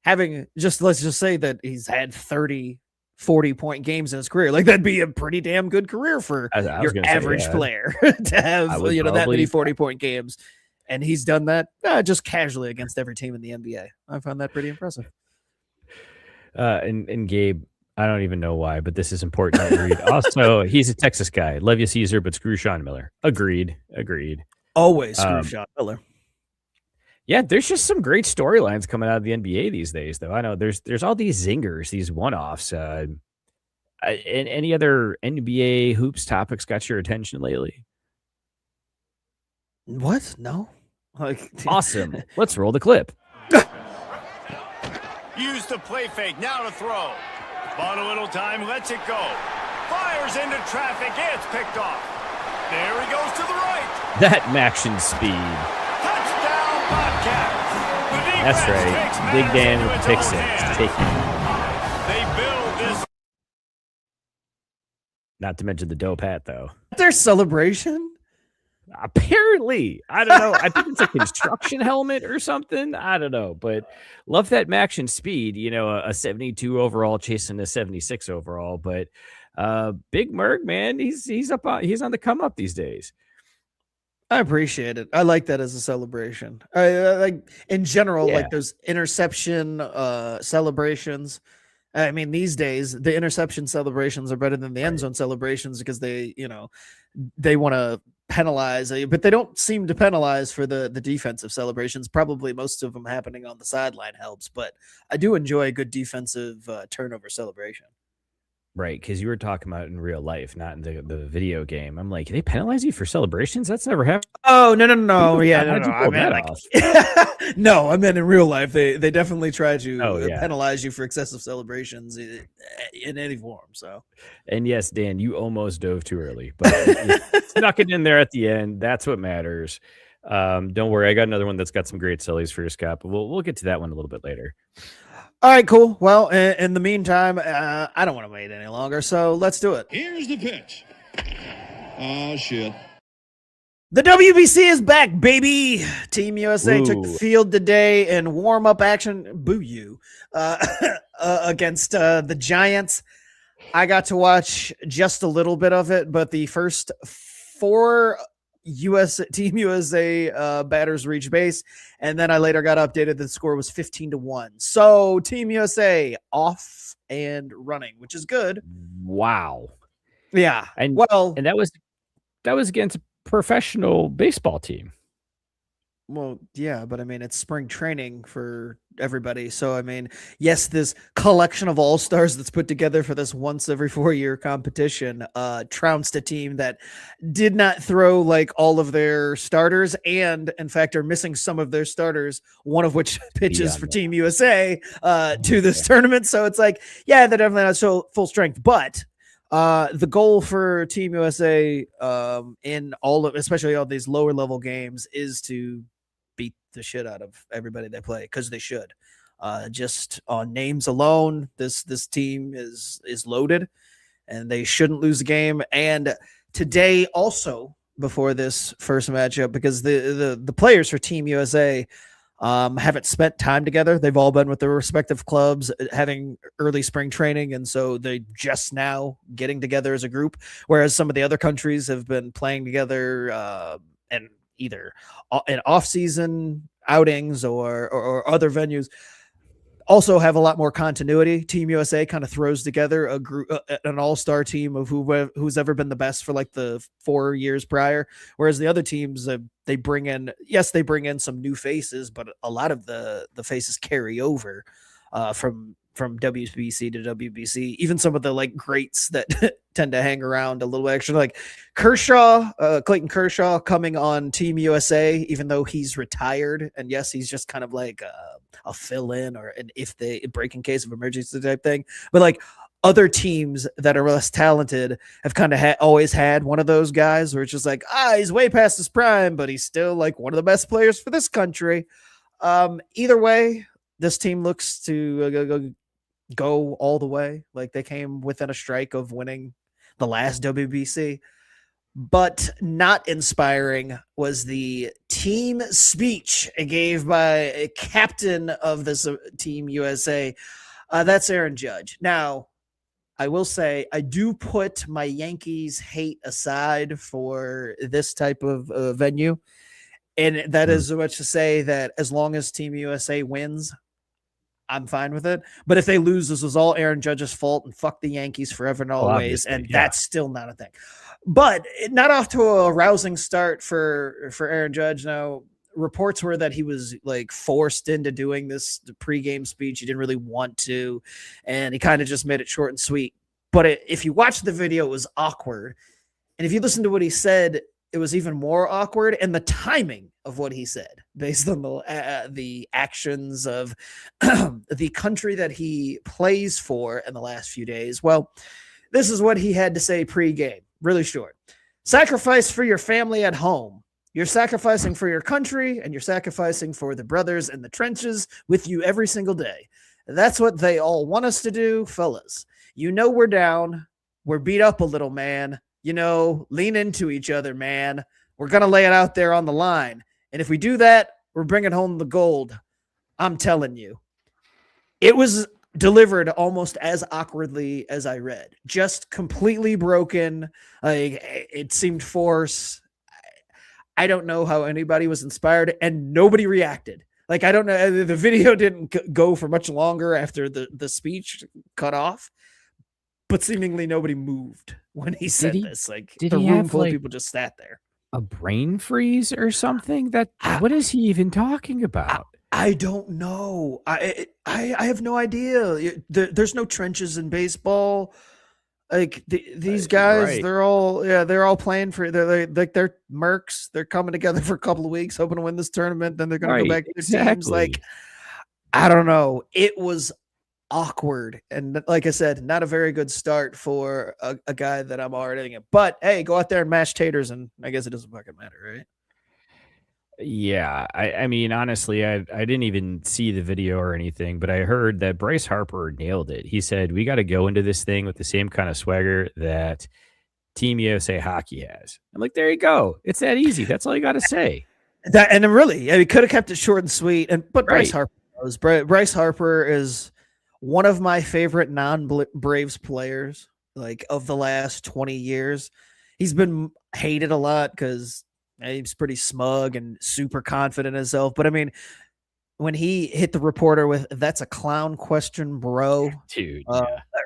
let's just say that he's had 30, 40-point games in his career. Like that'd be a pretty damn good career for your average player to have, that many 40-point games. And he's done that just casually against every team in the NBA. I found that pretty impressive. And Gabe, I don't even know why, but this is important to read. Also, he's a Texas guy. Love you, Cesar, but screw Sean Miller. Agreed. Always screw Sean Miller. Yeah, there's just some great storylines coming out of the NBA these days, though. I know there's all these zingers, these one-offs. And any other NBA hoops topics got your attention lately? What? No. Awesome. Let's roll the clip. Use the play fake. Now to throw. Bought a little time. Lets it go. Fires into traffic. It's picked off. There he goes to the right. That action speed. Touchdown, Bobcats. That's right. Big Dan with pick six. They build this. Not to mention the dope hat, though. Their celebration? Apparently, I don't know. I think it's a construction helmet or something. I don't know, but love that action speed. A 72 overall chasing a 76 overall. But Big Merg, man, he's on the come up these days. I appreciate it. I like that as a celebration. I like in general, like those interception celebrations. I mean, these days the interception celebrations are better than the end zone celebrations because they want to penalize, but they don't seem to penalize for the defensive celebrations. Probably most of them happening on the sideline helps, but I do enjoy a good defensive turnover celebration. Right, because you were talking about it in real life, not in the video game. I'm like, they penalize you for celebrations? That's never happened. Oh, no. Yeah, no. I meant no, I meant in real life. They definitely try to penalize you for excessive celebrations in any form. So, and yes, Dan, you almost dove too early, but you snuck it in there at the end. That's what matters. Don't worry, I got another one that's got some great sillies for you, Scott, but we'll get to that one a little bit later. All right, cool. Well, in the meantime, I don't want to wait any longer, so let's do it. Here's the pitch. Oh, shit. The WBC is back, baby. Team USA took the field today in warm-up action. Boo you. Against the Giants. I got to watch just a little bit of it, but the first four Team USA batters reached base, and then I later got updated that the score was 15-1. So Team USA off and running, which is good. Wow. Yeah. And that was against a professional baseball team. Well, yeah, but I mean, it's spring training for everybody. So, I mean, yes, this collection of all-stars that's put together for this once every 4-year competition trounced a team that did not throw like all of their starters and, in fact, are missing some of their starters, one of which pitches for Team USA to this tournament. So it's like, yeah, they're definitely not so full strength. But the goal for Team USA in all of, especially all these lower level games, is to beat the shit out of everybody they play, because they should. Just on names alone, this team is loaded, and they shouldn't lose the game. And today, also before this first matchup, because the players for Team USA haven't spent time together. They've all been with their respective clubs having early spring training, and so they just now getting together as a group, whereas some of the other countries have been playing together and either in off-season outings or other venues. Also have a lot more continuity. Team USA kind of throws together a group, an all-star team of who's ever been the best for like the 4 years prior. Whereas the other teams, they bring in some new faces, but a lot of the faces carry over from WBC to WBC. Even some of the like greats that tend to hang around a little extra, like Clayton Kershaw coming on Team USA, even though he's retired. And yes, he's just kind of like a fill-in or an if they break in case of emergency type thing. But like other teams that are less talented have kind of always had one of those guys where it's just like, he's way past his prime, but he's still like one of the best players for this country. Either way, this team looks to go all the way. Like they came within a strike of winning the last WBC. But not inspiring was the team speech gave by a captain of this Team USA. That's Aaron Judge. Now, I will say I do put my Yankees hate aside for this type of venue. And that is so much to say that as long as Team USA wins, I'm fine with it. But if they lose, this was all Aaron Judge's fault, and fuck the Yankees forever and always. And that's still not a thing. But not off to a rousing start for Aaron Judge. Now, reports were that he was like forced into doing the pregame speech. He didn't really want to, and he kind of just made it short and sweet. But if you watch the video, it was awkward. And if you listen to what he said, it was even more awkward. And the timing of what he said, based on the actions of the country that he plays for in the last few days. Well, this is what he had to say pregame. Really short. Sacrifice for your family at home. You're sacrificing for your country, and you're sacrificing for the brothers in the trenches with you every single day. That's what they all want us to do, fellas. You know we're down. We're beat up a little, man. You know, lean into each other, man. We're going to lay it out there on the line. And if we do that, we're bringing home the gold. I'm telling you. It was delivered almost as awkwardly as I read. Just completely broken. Like, it seemed forced. I don't know how anybody was inspired, and nobody reacted. Like, I don't know. The video didn't go for much longer after the speech cut off, but seemingly nobody moved when he said this. Like, the room full of people just sat there. A brain freeze or something? What is he even talking about? I don't know. I have no idea. There's no trenches in baseball. Like these guys, right. they're all playing for. They're mercs. They're coming together for a couple of weeks, hoping to win this tournament. Then they're going to go back to their teams. Like, I don't know. It was awkward, and like I said, not a very good start for a guy that I'm already in. But hey, go out there and mash taters, and I guess it doesn't fucking matter, right? Yeah, I mean, honestly, I didn't even see the video or anything, but I heard that Bryce Harper nailed it. He said, we got to go into this thing with the same kind of swagger that Team USA hockey has. I'm like, there you go. It's that easy. That's all you got to say. That, and really, he could have kept it short and sweet. But Bryce Harper knows. Bryce Harper is one of my favorite non-Braves players, like, of the last 20 years. He's been hated a lot because he's pretty smug and super confident in himself. But I mean, when he hit the reporter with "That's a clown question, bro," dude,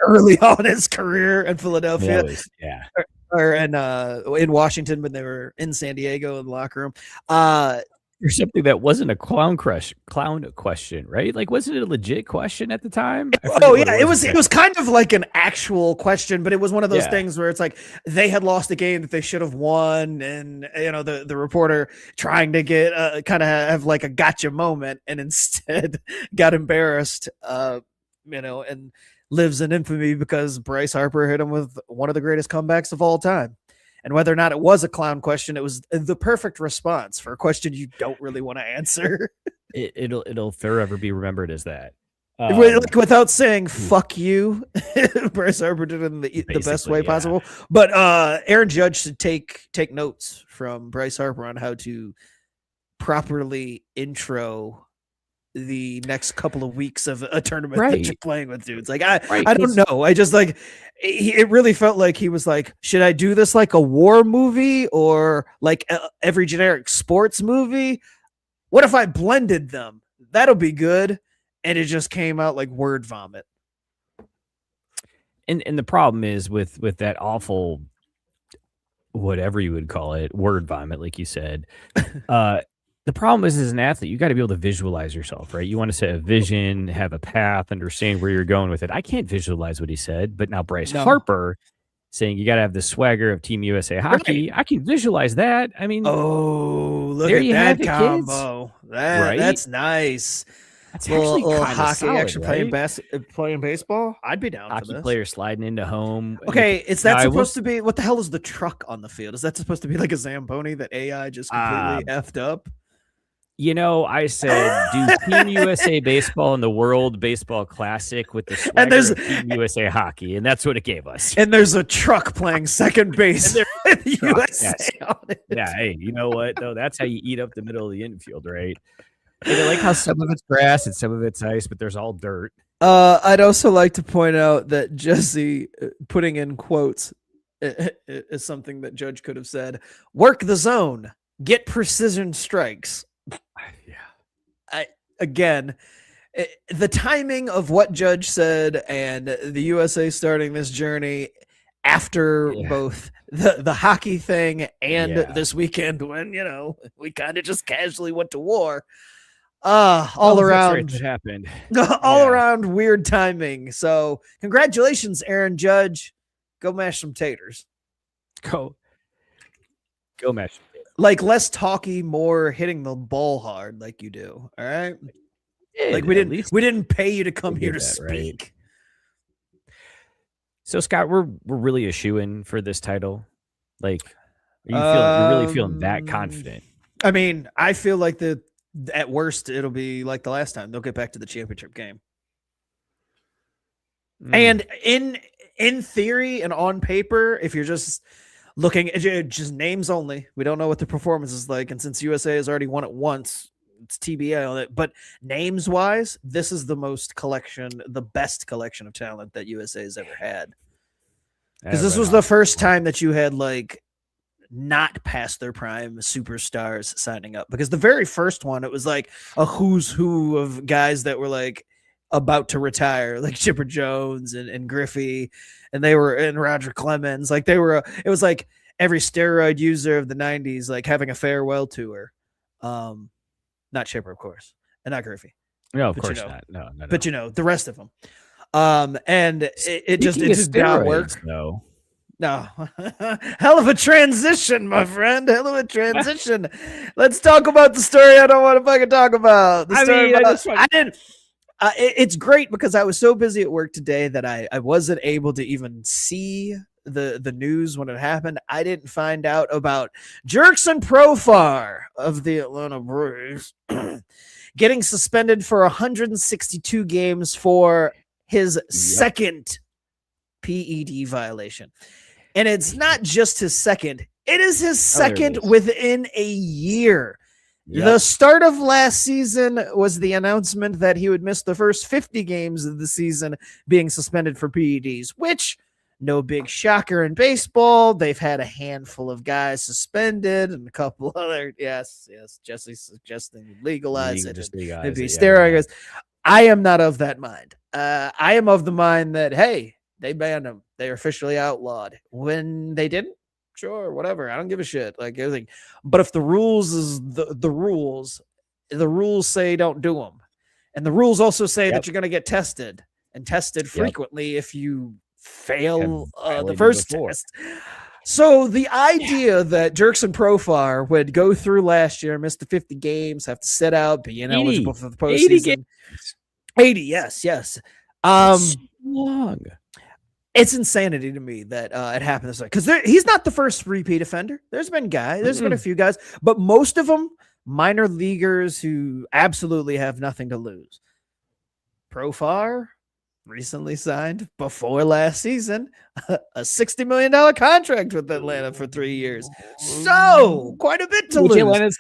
early on in his career in Philadelphia, or in Washington when they were in San Diego in the locker room, for something that wasn't a clown question, right? Like, wasn't it a legit question at the time? Oh yeah, it was kind of like an actual question, but it was one of those things where it's like they had lost a game that they should have won, and the reporter trying to get kind of have like a gotcha moment, and instead got embarrassed, and lives in infamy because Bryce Harper hit him with one of the greatest comebacks of all time. And whether or not it was a clown question, it was the perfect response for a question you don't really want to answer. It'll forever be remembered as that. Like, without saying "fuck you," Bryce Harper did it in the best way possible. But Aaron Judge should take notes from Bryce Harper on how to properly intro the next couple of weeks of a tournament that you're playing with dudes. Like I don't know. I just like it really felt like he was like, should I do this like a war movie or like every generic sports movie? What if I blended them? That'll be good. And it just came out like word vomit. And the problem is with that awful, whatever you would call it, word vomit, like you said, the problem is, as an athlete, you got to be able to visualize yourself, right? You want to set a vision, have a path, understand where you're going with it. I can't visualize what he said, but now Bryce Harper saying you got to have the swagger of Team USA hockey. I can visualize that. I mean, look at that combo. That's nice. That's actually little kind of hockey solid, action right? playing baseball. I'd be down for Hockey this. player sliding into home. Okay, is that supposed to be? What the hell is the truck on the field? Is that supposed to be like a Zamboni that AI just completely effed up? I said, do Team USA baseball in the World Baseball Classic with the swagger of Team USA hockey, and that's what it gave us. And there's a truck playing second base with USA on it. Yeah, hey, you know what, though? That's how you eat up the middle of the infield, right? And I like how some of it's grass and some of it's ice, but there's all dirt. I'd also like to point out that Jesse, putting in quotes, is something that Judge could have said. Work the zone. Get precision strikes. Yeah. Again, the timing of what Judge said and the USA starting this journey after both the hockey thing and this weekend when, we kind of just casually went to war. All around it happened. all around weird timing. So congratulations, Aaron Judge. Go mash some taters. Go mash some taters. Like less talky, more hitting the ball hard like you do. All right. Like we didn't pay you to come here to speak. Right? So Scott, we're really a shoo-in for this title. Like, you're really feeling that confident? I mean, I feel like at worst it'll be like the last time. They'll get back to the championship game. And in theory and on paper, if you're just looking at just names only, we don't know what the performance is like. And since USA has already won it once, it's TBA on it. But names wise, this is the best collection of talent that USA has ever had. Because this was the first time that you had like not past their prime superstars signing up. Because the very first one, it was like a who's who of guys that were like about to retire, like Chipper Jones and Griffey, and Roger Clemens. Like it was like every steroid user of the 90s, like having a farewell tour. Not Chipper, of course, and not Griffey. No, of course not. No. But the rest of them. And it just did not work. No. Hell of a transition, my friend. Hell of a transition. Let's talk about the story I don't want to fucking talk about. It's great because I was so busy at work today that I wasn't able to even see the news when it happened. I didn't find out about Jurickson Profar of the Atlanta Braves getting suspended for 162 games for his second PED violation. And it's not just his second. It is his second within a year. Yep. The start of last season was the announcement that he would miss the first 50 games of the season being suspended for PEDs, which no big shocker in baseball. They've had a handful of guys suspended and a couple other. Yes. Jesse's suggesting legalize it. It'd be steroids. I am not of that mind. I am of the mind that, hey, they banned him. They are officially outlawed. When they didn't, sure, whatever. I don't give a shit. Like everything. But if the rules is the rules say don't do them. And the rules also say that you're going to get tested and tested frequently if you fail the first test. So the idea that Jurickson Profar would go through last year, miss the 50 games, have to sit out, be ineligible for the postseason. 80, yes. Long. It's insanity to me that it happened this way, because he's not the first repeat offender. There's been a few guys, but most of them minor leaguers who absolutely have nothing to lose. Profar recently signed before last season a $60 million contract with Atlanta for 3 years. So quite a bit to lose.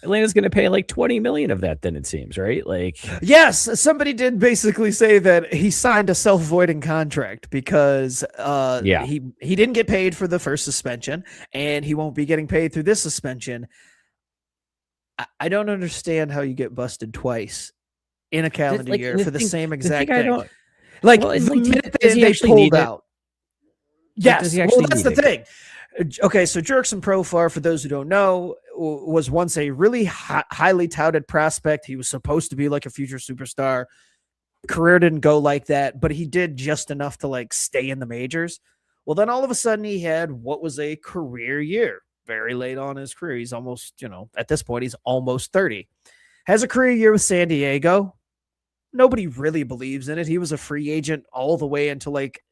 Atlanta's going to pay like $20 million of that, then it seems, right? Like, yes, somebody did basically say that he signed a self-voiding contract because he didn't get paid for the first suspension, and he won't be getting paid through this suspension. I don't understand how you get busted twice in a calendar year for the same exact thing. Like, the minute they pulled out. Yes, well, that's the thing. Okay, so Jurickson Profar, for those who don't know, was once a really highly touted prospect. He was supposed to be like a future superstar. Career didn't go like that, but he did just enough to like stay in the majors. Well, then all of a sudden he had what was a career year. Very late on in his career. He's almost, at this point, he's almost 30. Has a career year with San Diego. Nobody really believes in it. He was a free agent all the way until like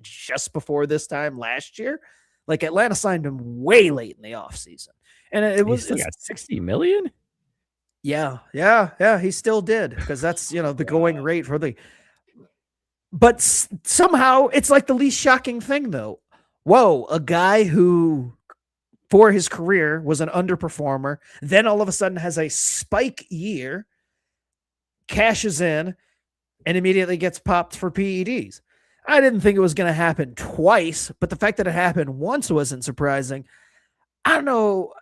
just before this time last year. Like Atlanta signed him way late in the offseason. And it was got $60 million. Yeah. He still did, because that's, the going rate for the. But somehow it's like the least shocking thing, though. Whoa, a guy who for his career was an underperformer, then all of a sudden has a spike year, cashes in, and immediately gets popped for PEDs. I didn't think it was going to happen twice, but the fact that it happened once wasn't surprising. I don't know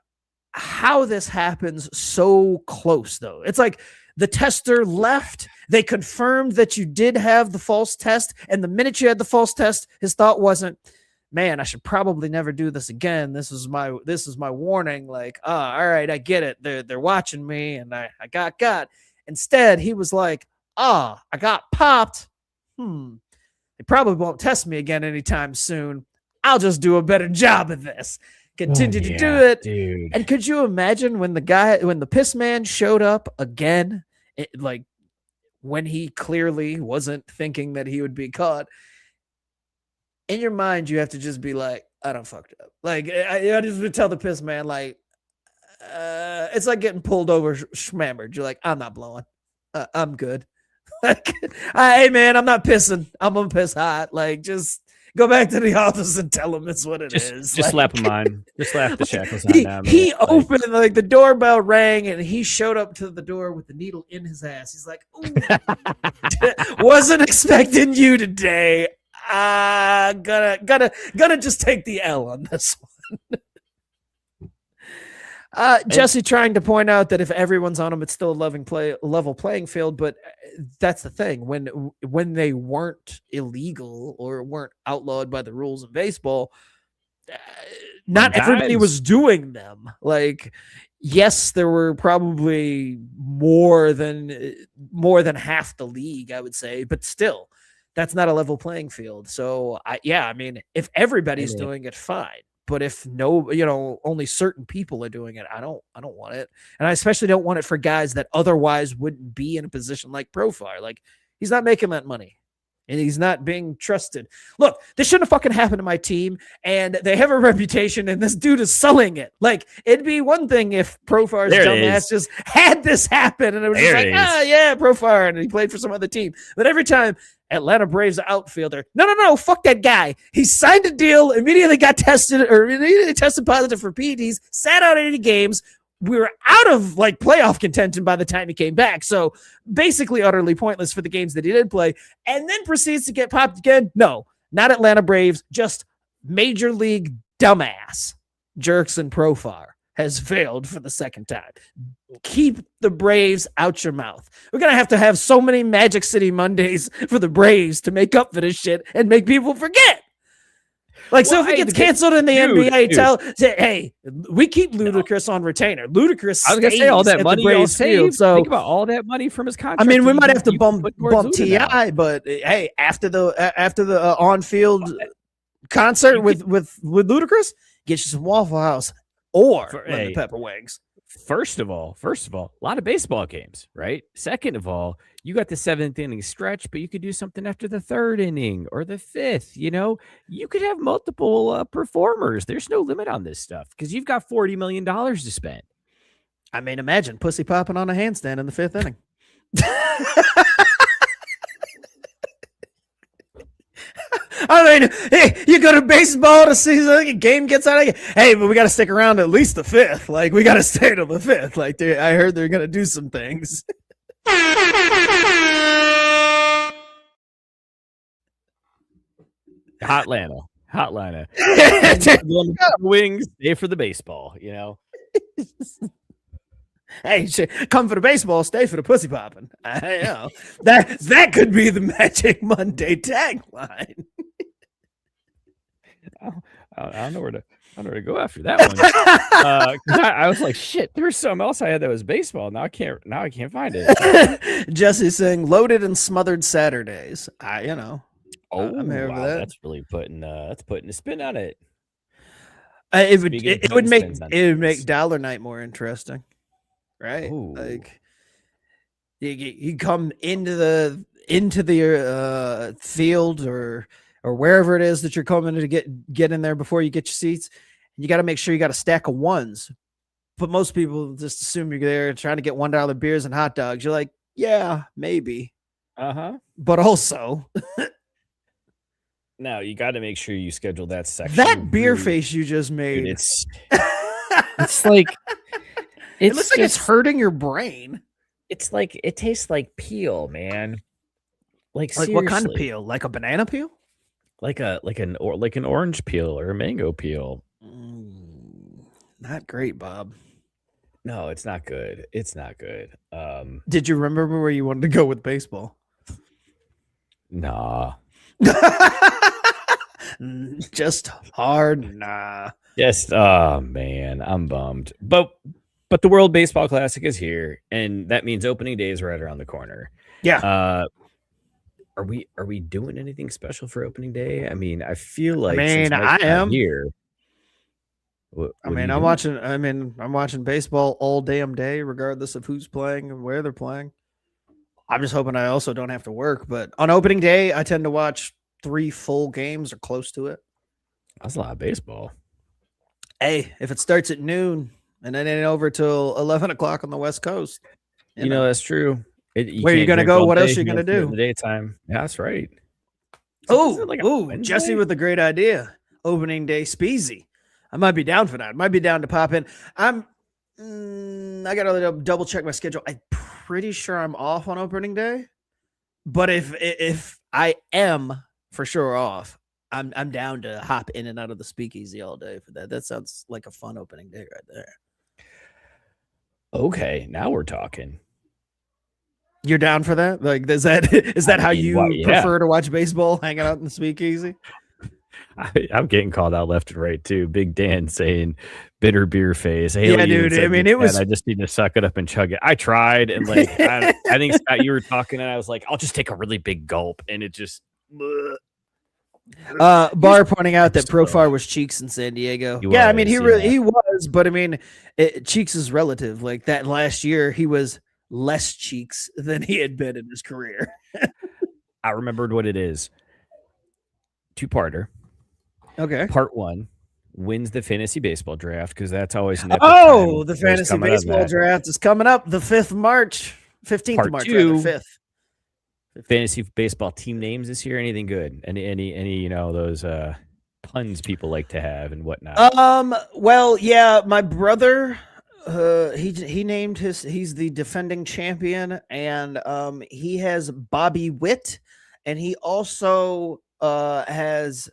how this happens so close, though. It's like the tester left. They confirmed that you did have the false test, and the minute you had the false test, his thought wasn't, man, I should probably never do this again. This is my warning. Like, all right, I get it. They're watching me, and I got. Instead, he was like, I got popped. They probably won't test me again anytime soon. I'll just do a better job of this. Continue to do it. Dude. And could you imagine when the piss man showed up again, like when he clearly wasn't thinking that he would be caught? In your mind, you have to just be like, I done fucked up. Like, I just would tell the piss man, like, it's like getting pulled over, schmammered. You're like, I'm not blowing. I'm good. Like, hey, man, I'm not pissing. I'm going to piss hot. Like, just go back to the office and tell him it's what it is. Just slap him on. Just slap the shackles on him. He opened, like, the doorbell rang, and he showed up to the door with the needle in his ass. He's like, ooh, wasn't expecting you today. Gonna just take the L on this one. Jesse trying to point out that if everyone's on them, it's still a level playing field. But that's the thing. When they weren't illegal or weren't outlawed by the rules of baseball, not everybody was doing them. Like, yes, there were probably more than half the league, I would say, but still, that's not a level playing field. So I mean, if everybody's doing it, fine. But if only certain people are doing it, I don't want it. And I especially don't want it for guys that otherwise wouldn't be in a position like Profar. Like, he's not making that money and he's not being trusted. Look, this shouldn't have fucking happened to my team, and they have a reputation, and this dude is selling it. Like, it'd be one thing if Profar's dumbass just had this happen and it was just like, yeah, Profar, and he played for some other team. But every time Atlanta Braves outfielder, no, fuck that guy. He signed a deal, immediately tested positive for PEDs, sat out 80 games. We were out of like playoff contention by the time he came back. So basically utterly pointless for the games that he did play, and then proceeds to get popped again. No, not Atlanta Braves, just major league dumbass. Jurickson Profar has failed for the second time. Keep the Braves out your mouth. We're going to have so many Magic City Mondays for the Braves to make up for this shit and make people forget. Like, so if it gets canceled in the NBA, say, hey, we keep Ludacris on retainer. Ludacris. I was gonna say all that money you'll save. So think about all that money from his contract. I mean, we might have to bump T.I., but hey, after the on-field concert with Ludacris, get you some Waffle House or lemon pepper wings. First of all, a lot of baseball games, right? Second of all, you got the 7th inning stretch, but you could do something after the 3rd inning or the 5th. You know, you could have multiple performers. There's no limit on this stuff because you've got $40 million to spend. I mean, imagine pussy popping on a handstand in the 5th inning. I mean, hey, you go to baseball to see a game gets out of. Hey, but we got to stick around at least the 5th. Like, we got to stay till the 5th. Like, I heard they're gonna do some things. Hotlanta. Wings, stay for the baseball. You know. Hey, come for the baseball, stay for the pussy popping. I know that could be the Magic Monday tagline. I don't know where to go after that one. I was like, shit. There was something else I had that was baseball. Now I can't find it. Jesse's saying loaded and smothered Saturdays. I'm here for that. That's really putting a spin on it. It would make Dollar Night more interesting. Right, Ooh. Like you come into the field or wherever it is that you're coming to get in there before you get your seats, and you got to make sure you got a stack of ones. But most people just assume you're there trying to get $1 beers and hot dogs. You're like, yeah, maybe, but also. Now you got to make sure you schedule that section. That beer face you just made. Dude, it's like. It looks like it's hurting your brain. It's like it tastes like peel, man. Like what kind of peel? Like a banana peel? Like an orange peel or a mango peel. Not great, Bob. No, it's not good. It's not good. Did you remember where you wanted to go with baseball? Nah. Just hard. Nah. Just oh man, I'm bummed. But the World Baseball Classic is here, and that means opening day is right around the corner. Yeah. Are we doing anything special for opening day? I mean, I feel like I am here. I'm watching baseball all damn day, regardless of who's playing and where they're playing. I'm just hoping I also don't have to work. But on opening day, I tend to watch 3 full games or close to it. That's a lot of baseball. Hey, if it starts at noon. And then it ain't over till 11 o'clock on the West Coast. You know that's true. Where are you going to go? What else are you going to do? In the daytime. Yeah, that's right. Jesse with a great idea. Opening day speezy. I might be down for that. I might be down to pop in. I got to double check my schedule. I'm pretty sure I'm off on opening day. But if I am for sure off, I'm down to hop in and out of the speakeasy all day for that. That sounds like a fun opening day right there. Okay, now we're talking. You're down for that? Like, is that how you prefer to watch baseball, hanging out in the speakeasy? I'm getting called out left and right too. Big Dan saying bitter beer face. Yeah, dude. I mean, I just need to suck it up and chug it. I tried, and like I think Scott, you were talking, and I was like, I'll just take a really big gulp, and it just. Bar pointing out that Profar was Cheeks in San Diego. I mean, he was, but I mean, Cheeks is relative. Like that last year, he was less Cheeks than he had been in his career. I remembered what it is. 2-parter. Okay. Part 1 wins the fantasy baseball draft because that's always an the fantasy baseball draft is coming up the 5th of March, 15th of March, 5th. Fantasy baseball team names this year? Anything good? Any those puns people like to have and whatnot? Well, yeah, my brother, he named he's the defending champion, and he has Bobby Witt, and he also has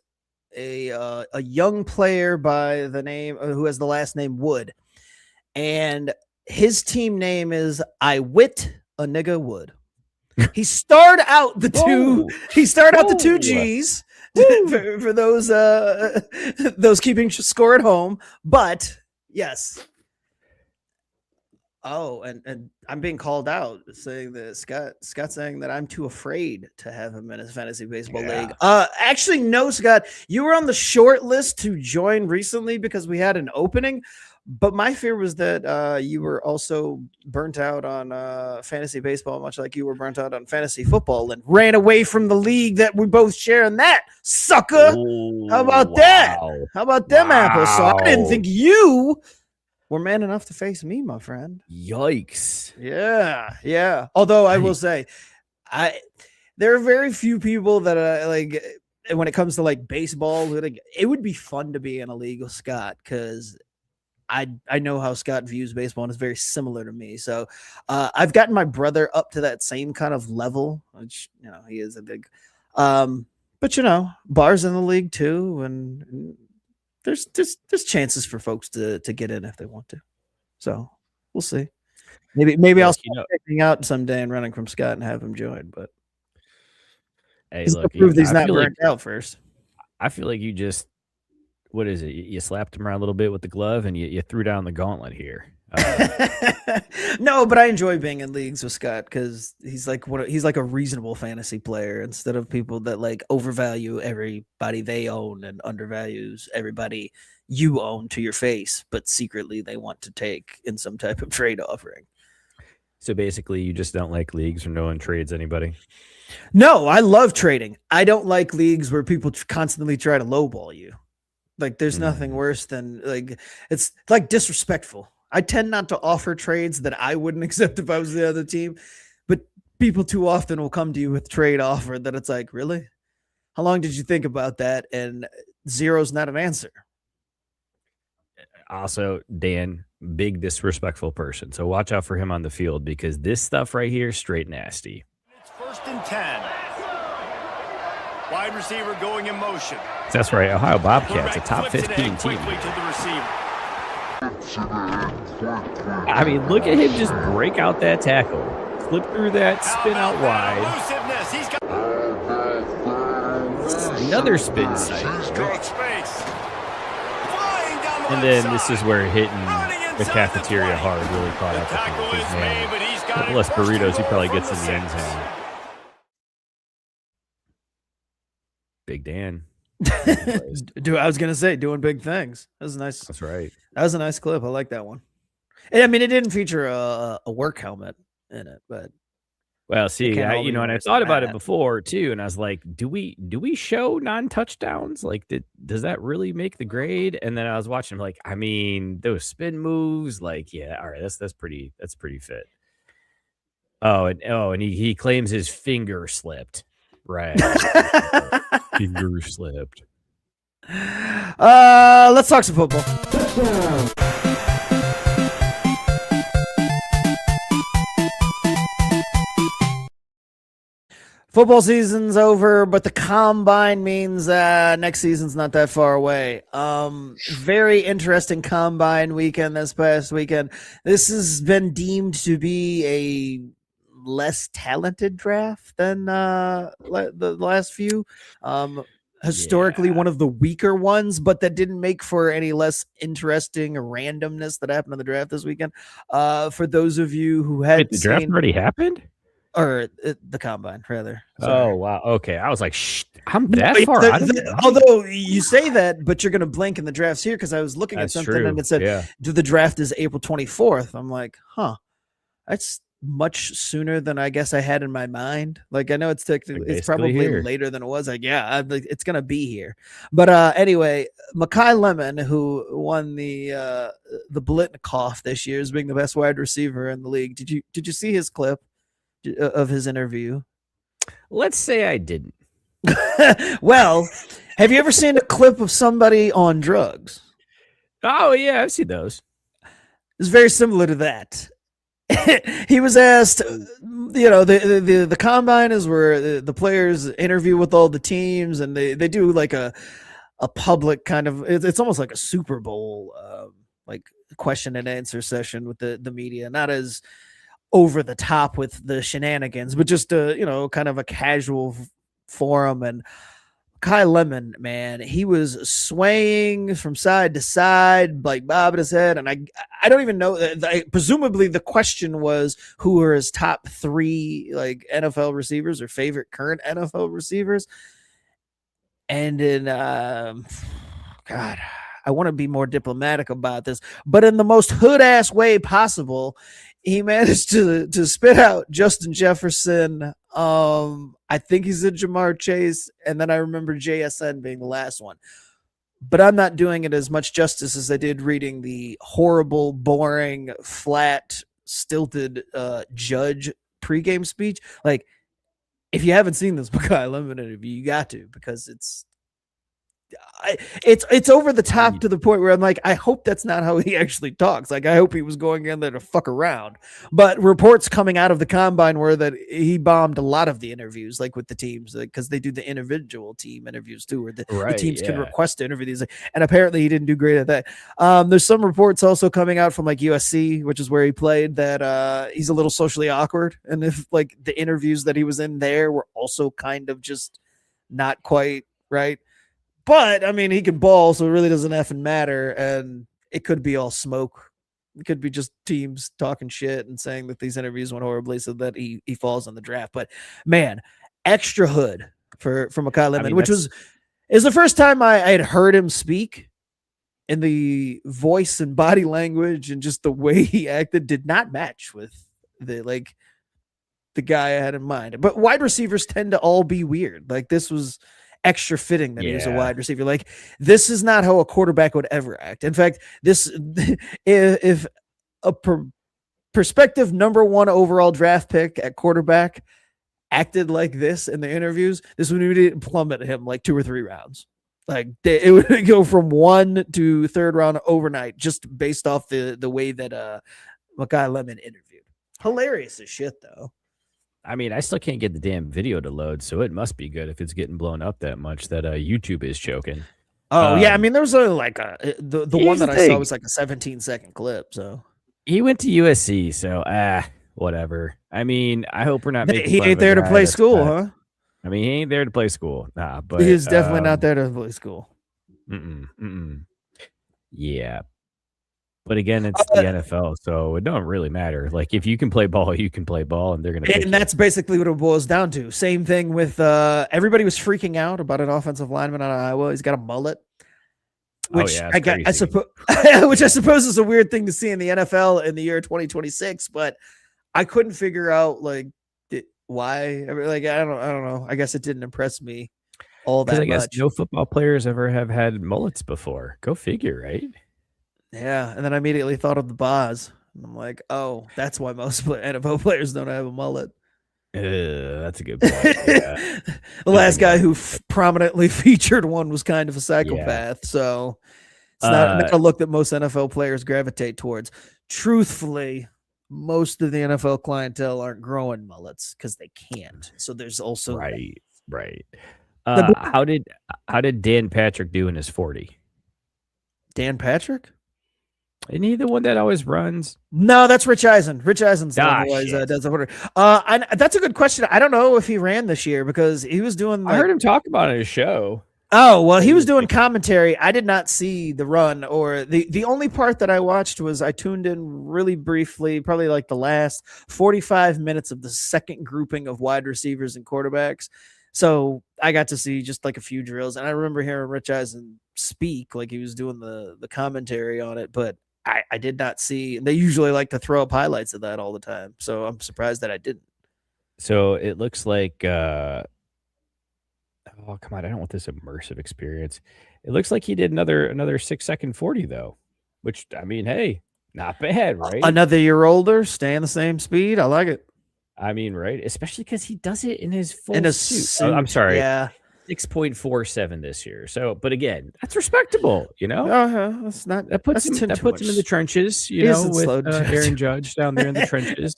a young player by the name who has the last name Wood, and his team name is I Wit a Nigga Wood. He starred out the two. He starred out the 2 G's, for those keeping score at home. But yes. Oh, and I'm being called out saying that Scott saying that I'm too afraid to have him in his fantasy baseball league. Actually, no, Scott, you were on the short list to join recently because we had an opening. But my fear was that you were also burnt out on fantasy baseball, much like you were burnt out on fantasy football and ran away from the league that we both share in that, sucker. How about that? How about them apples? So I didn't think you were man enough to face me, my friend. Yikes. Yeah. Although I will say, there are very few people that like when it comes to like baseball, like, it would be fun to be in a league with Scott because I know how Scott views baseball and is very similar to me. So I've gotten my brother up to that same kind of level, which, he is a big, but Bar's in the league too. And there's chances for folks to get in if they want to. So we'll see. Maybe I'll start picking out someday and running from Scott and have him join, but hey, look, prove he's not burnt out first. I feel like you just, what is it? You slapped him around a little bit with the glove and you threw down the gauntlet here. No, but I enjoy being in leagues with Scott because he's like a reasonable fantasy player instead of people that like overvalue everybody they own and undervalues everybody you own to your face, but secretly they want to take in some type of trade offering. So basically, you just don't like leagues where no one trades anybody? No, I love trading. I don't like leagues where people constantly try to lowball you. Like, there's nothing worse than, like, it's like disrespectful. I tend not to offer trades that I wouldn't accept if I was the other team, but people too often will come to you with trade offer that it's like, really? How long did you think about that? And zero's not an answer. Also, Dan, big disrespectful person. So watch out for him on the field because this stuff right here, straight nasty. It's 1st and 10. Wide receiver going in motion. That's right. Ohio Bobcats, a top 15 team. To the receiver. I mean, look at him just break out that tackle, flip through that, spin out wide. Another spin site. And then this is where hitting the cafeteria hard really caught up with him. Man, less burritos, he probably gets in the end zone. Big Dan. I was gonna say doing big things. That was nice. That's right. That was a nice clip. I like that one. And, I mean, it didn't feature a work helmet in it, but well, see, and I thought about it before too, and I was like, do we show non-touchdowns? Like, does that really make the grade? And then I was watching, like, I mean, those spin moves, like, yeah, all right, that's pretty fit. And he claims his finger slipped. Right. Finger slipped. Let's talk some football. Football season's over, but the combine means next season's not that far away. Very interesting combine weekend this past weekend. This has been deemed to be a less talented draft than the last few. Historically, one of the weaker ones, but that didn't make for any less interesting randomness that happened in the draft this weekend. For those of you who had the draft already happened? Or the combine, rather. Sorry. Oh, wow. Okay. I was like, I'm that far out of it. Although you say that, but you're going to blink in the drafts here because I was looking at something and it said, the draft is April 24th. I'm like, that's much sooner than I guess I had in my mind. Like, I know it's probably here. Later than it was. Like, it's going to be here. But anyway, Makai Lemon, who won the Blitnikoff this year as being the best wide receiver in the league. Did you see his clip of his interview? Let's say I didn't. Well, have you ever seen a clip of somebody on drugs? Oh yeah, I've seen those. It's very similar to that. He was asked, the combine is where the players interview with all the teams, and they do like a public kind of, it's almost like a Super Bowl like question and answer session with the media, not as over the top with the shenanigans, but just kind of a casual forum. And Makai Lemon, man, he was swaying from side to side, like bobbing his head. And I don't even know. Presumably the question was who are his top 3 like NFL receivers or favorite current NFL receivers. And in, God, I want to be more diplomatic about this, but in the most hood ass way possible, he managed to spit out Justin Jefferson. I think he's a Jamar Chase, and then I remember JSN being the last one. But I'm not doing it as much justice as I did reading the horrible, boring, flat, stilted Judge pregame speech. Like, if you haven't seen this Makai Lemon interview, you got to, because it's over the top to the point where I'm like, I hope that's not how he actually talks. Like, I hope he was going in there to fuck around. But reports coming out of the combine were that he bombed a lot of the interviews, like with the teams, because they do the individual team interviews too, where the teams can request to interview these. And apparently he didn't do great at that. There's some reports also coming out from like USC, which is where he played, that he's a little socially awkward. And if like the interviews that he was in there were also kind of just not quite right. But, I mean, he can ball, so it really doesn't effing matter, and it could be all smoke. It could be just teams talking shit and saying that these interviews went horribly so that he falls on the draft. But, man, extra hood for Makai Lemon, which is the first time I had heard him speak, and the voice and body language and just the way he acted did not match with the guy I had in mind. But wide receivers tend to all be weird. Like, this was extra fitting that he was a wide receiver. Like, this is not how a quarterback would ever act. In fact, this if a prospective number 1 overall draft pick at quarterback acted like this in the interviews, this would plummet him like 2 or 3 rounds. Like, it would go from 1 to 3rd round overnight, just based off the way that Makai Lemon interviewed. Hilarious as shit, though. I mean, I still can't get the damn video to load, so it must be good if it's getting blown up that much that YouTube is choking. Oh, yeah. I mean, there was the one that I saw was like a 17-second clip. So he went to USC, so whatever. I mean, I hope we're not making he ain't there to play school, huh? I mean, he ain't there to play school. Nah, but he's definitely not there to play school. Yeah. But again, it's the NFL, so it don't really matter. Like, if you can play ball, you can play ball, and they're going to. And that's basically what it boils down to. Same thing with everybody was freaking out about an offensive lineman out of Iowa. He's got a mullet, which I suppose, which I suppose is a weird thing to see in the NFL in the year 2026. But I couldn't figure out why. Like, I don't know. I guess it didn't impress me all that much. I guess no football players ever have had mullets before. Go figure, right? Yeah, and then I immediately thought of the Boz. I'm like, oh, that's why most NFL players don't have a mullet. That's a good point. Yeah. The last guy who prominently featured one was kind of a psychopath, so it's not a look that most NFL players gravitate towards. Truthfully, most of the NFL clientele aren't growing mullets because they can't. So there's also right. How did Dan Patrick do in his 40? Dan Patrick? Isn't he the one that always runs? No, that's Rich Eisen. Rich Eisen's the one who always does the 40. That's a good question. I don't know if he ran this year because he was doing. I heard him talk about it on his show. Oh, well, he was doing commentary. I did not see the run, or the only part that I watched was I tuned in really briefly, probably like the last 45 minutes of the second grouping of wide receivers and quarterbacks. So I got to see just like a few drills, and I remember hearing Rich Eisen speak like he was doing the commentary on it, but I did not see. They usually like to throw up highlights of that all the time, so I'm surprised that I didn't. So it looks like, oh come on, I don't want this immersive experience. It looks like he did another 6-second 40 though, which I mean, hey, not bad, right? Another year older, staying the same speed. I like it. I mean, right, especially because he does it in his full suit. Oh, I'm sorry, yeah. 6.47 this year. So, but again, that's respectable, you know. That's not that puts him in the trenches, you know, with Aaron Judge down there in the trenches,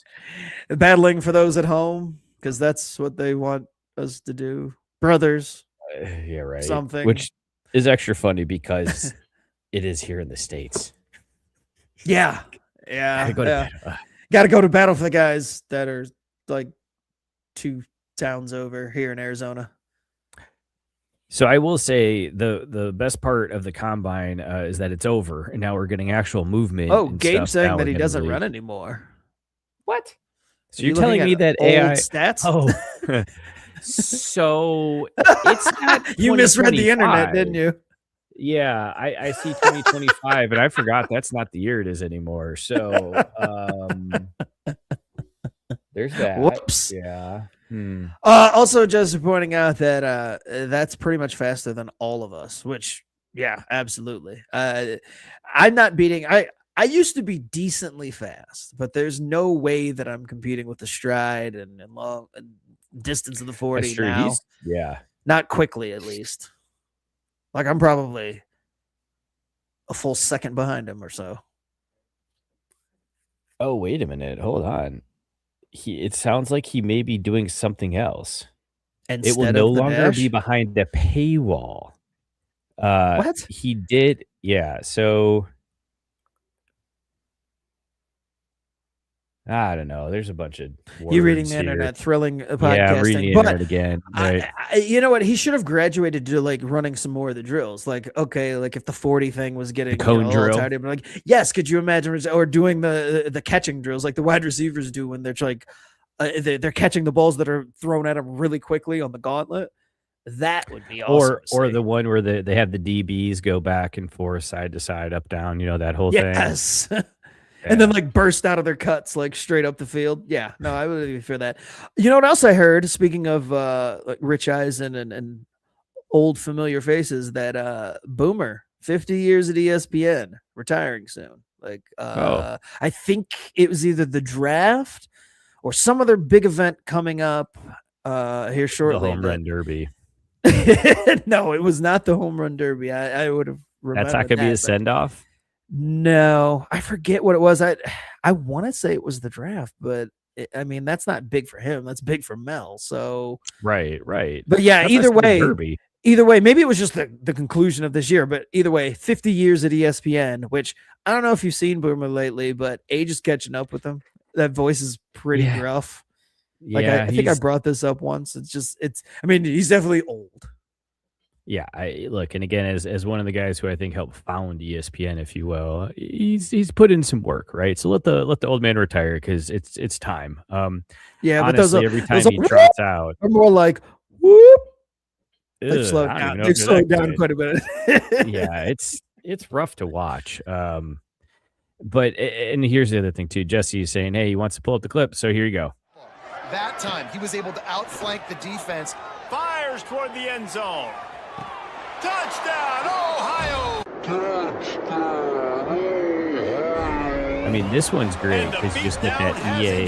battling for those at home because that's what they want us to do, brothers. Yeah, right. Something which is extra funny because it is here in the States. Yeah. Got to go to battle for the guys that are like 2 towns over here in Arizona. So I will say the best part of the combine is that it's over, and now we're getting actual movement. Oh, and Gabe's stuff. saying Now that we're he gonna doesn't really- run anymore. What? So Are you're you telling looking me at that old AI stats? Oh, so it's not. You misread the internet, 2025. didn't you? Yeah, I see 2025, and I forgot that's not the year it is anymore. So there's that. Whoops. Yeah. Also, just pointing out that that's pretty much faster than all of us, which, yeah, absolutely. I'm not beating. I used to be decently fast, but there's no way that I'm competing with the stride and long distance of the 40 That's true. now. Yeah. Not quickly, at least. Like, I'm probably a full second behind him or so. Oh, wait a minute. Hold on. It sounds like he may be doing something else. It will Instead no of the longer dash? be behind the paywall. What? He did. Yeah. So I don't know. There's a bunch of You reading words the here. internet, thrilling podcasting. Yeah, I'm reading the but internet again. Right. you know what? He should have graduated to like running some more of the drills. Like, okay, like if the 40 thing was getting cone all drill. tired, like, yes, could you imagine? Or doing the catching drills like the wide receivers do when they're like they're catching the balls that are thrown at them really quickly on the gauntlet. That would be awesome. Or the one where they have the DBs go back and forth, side to side, up, down, that whole thing. Yes. And then like burst out of their cuts like straight up the field. Yeah, no, I would fear that. You know what else I heard? Speaking of like Rich Eisen and old familiar faces, that Boomer, 50 years at ESPN, retiring soon. Like I think it was either the draft or some other big event coming up here shortly. The home run derby. No, it was not the home run derby. I would have remembered. That's not gonna be a but- send off. No, I forget what it was. I want to say it was the draft, but I mean that's not big for him. That's big for Mel. So Right. But yeah, That's either not the way, derby. maybe it was just the conclusion of this year. But either way, 50 years at ESPN, which I don't know if you've seen Boomer lately, but age is catching up with him. That voice is pretty Yeah. gruff. Like Yeah, I think I he's- brought this up once. I mean, he's definitely old. Yeah, I look, and again, as one of the guys who I think helped found ESPN, if you will, he's put in some work, right? So let the old man retire because it's time. Yeah, but honestly, those every time those he trots out, are more like whoop. They've ugh, slowed I don't down. even know They've if you're slowed that down good. quite a bit. Yeah, it's rough to watch. But and here's the other thing too. Jesse is saying, hey, he wants to pull up the clip, so here you go. That time, he was able to outflank the defense. Fires toward the end zone. Touchdown, Ohio! I mean, this one's great And the because you just get beatdown that has EA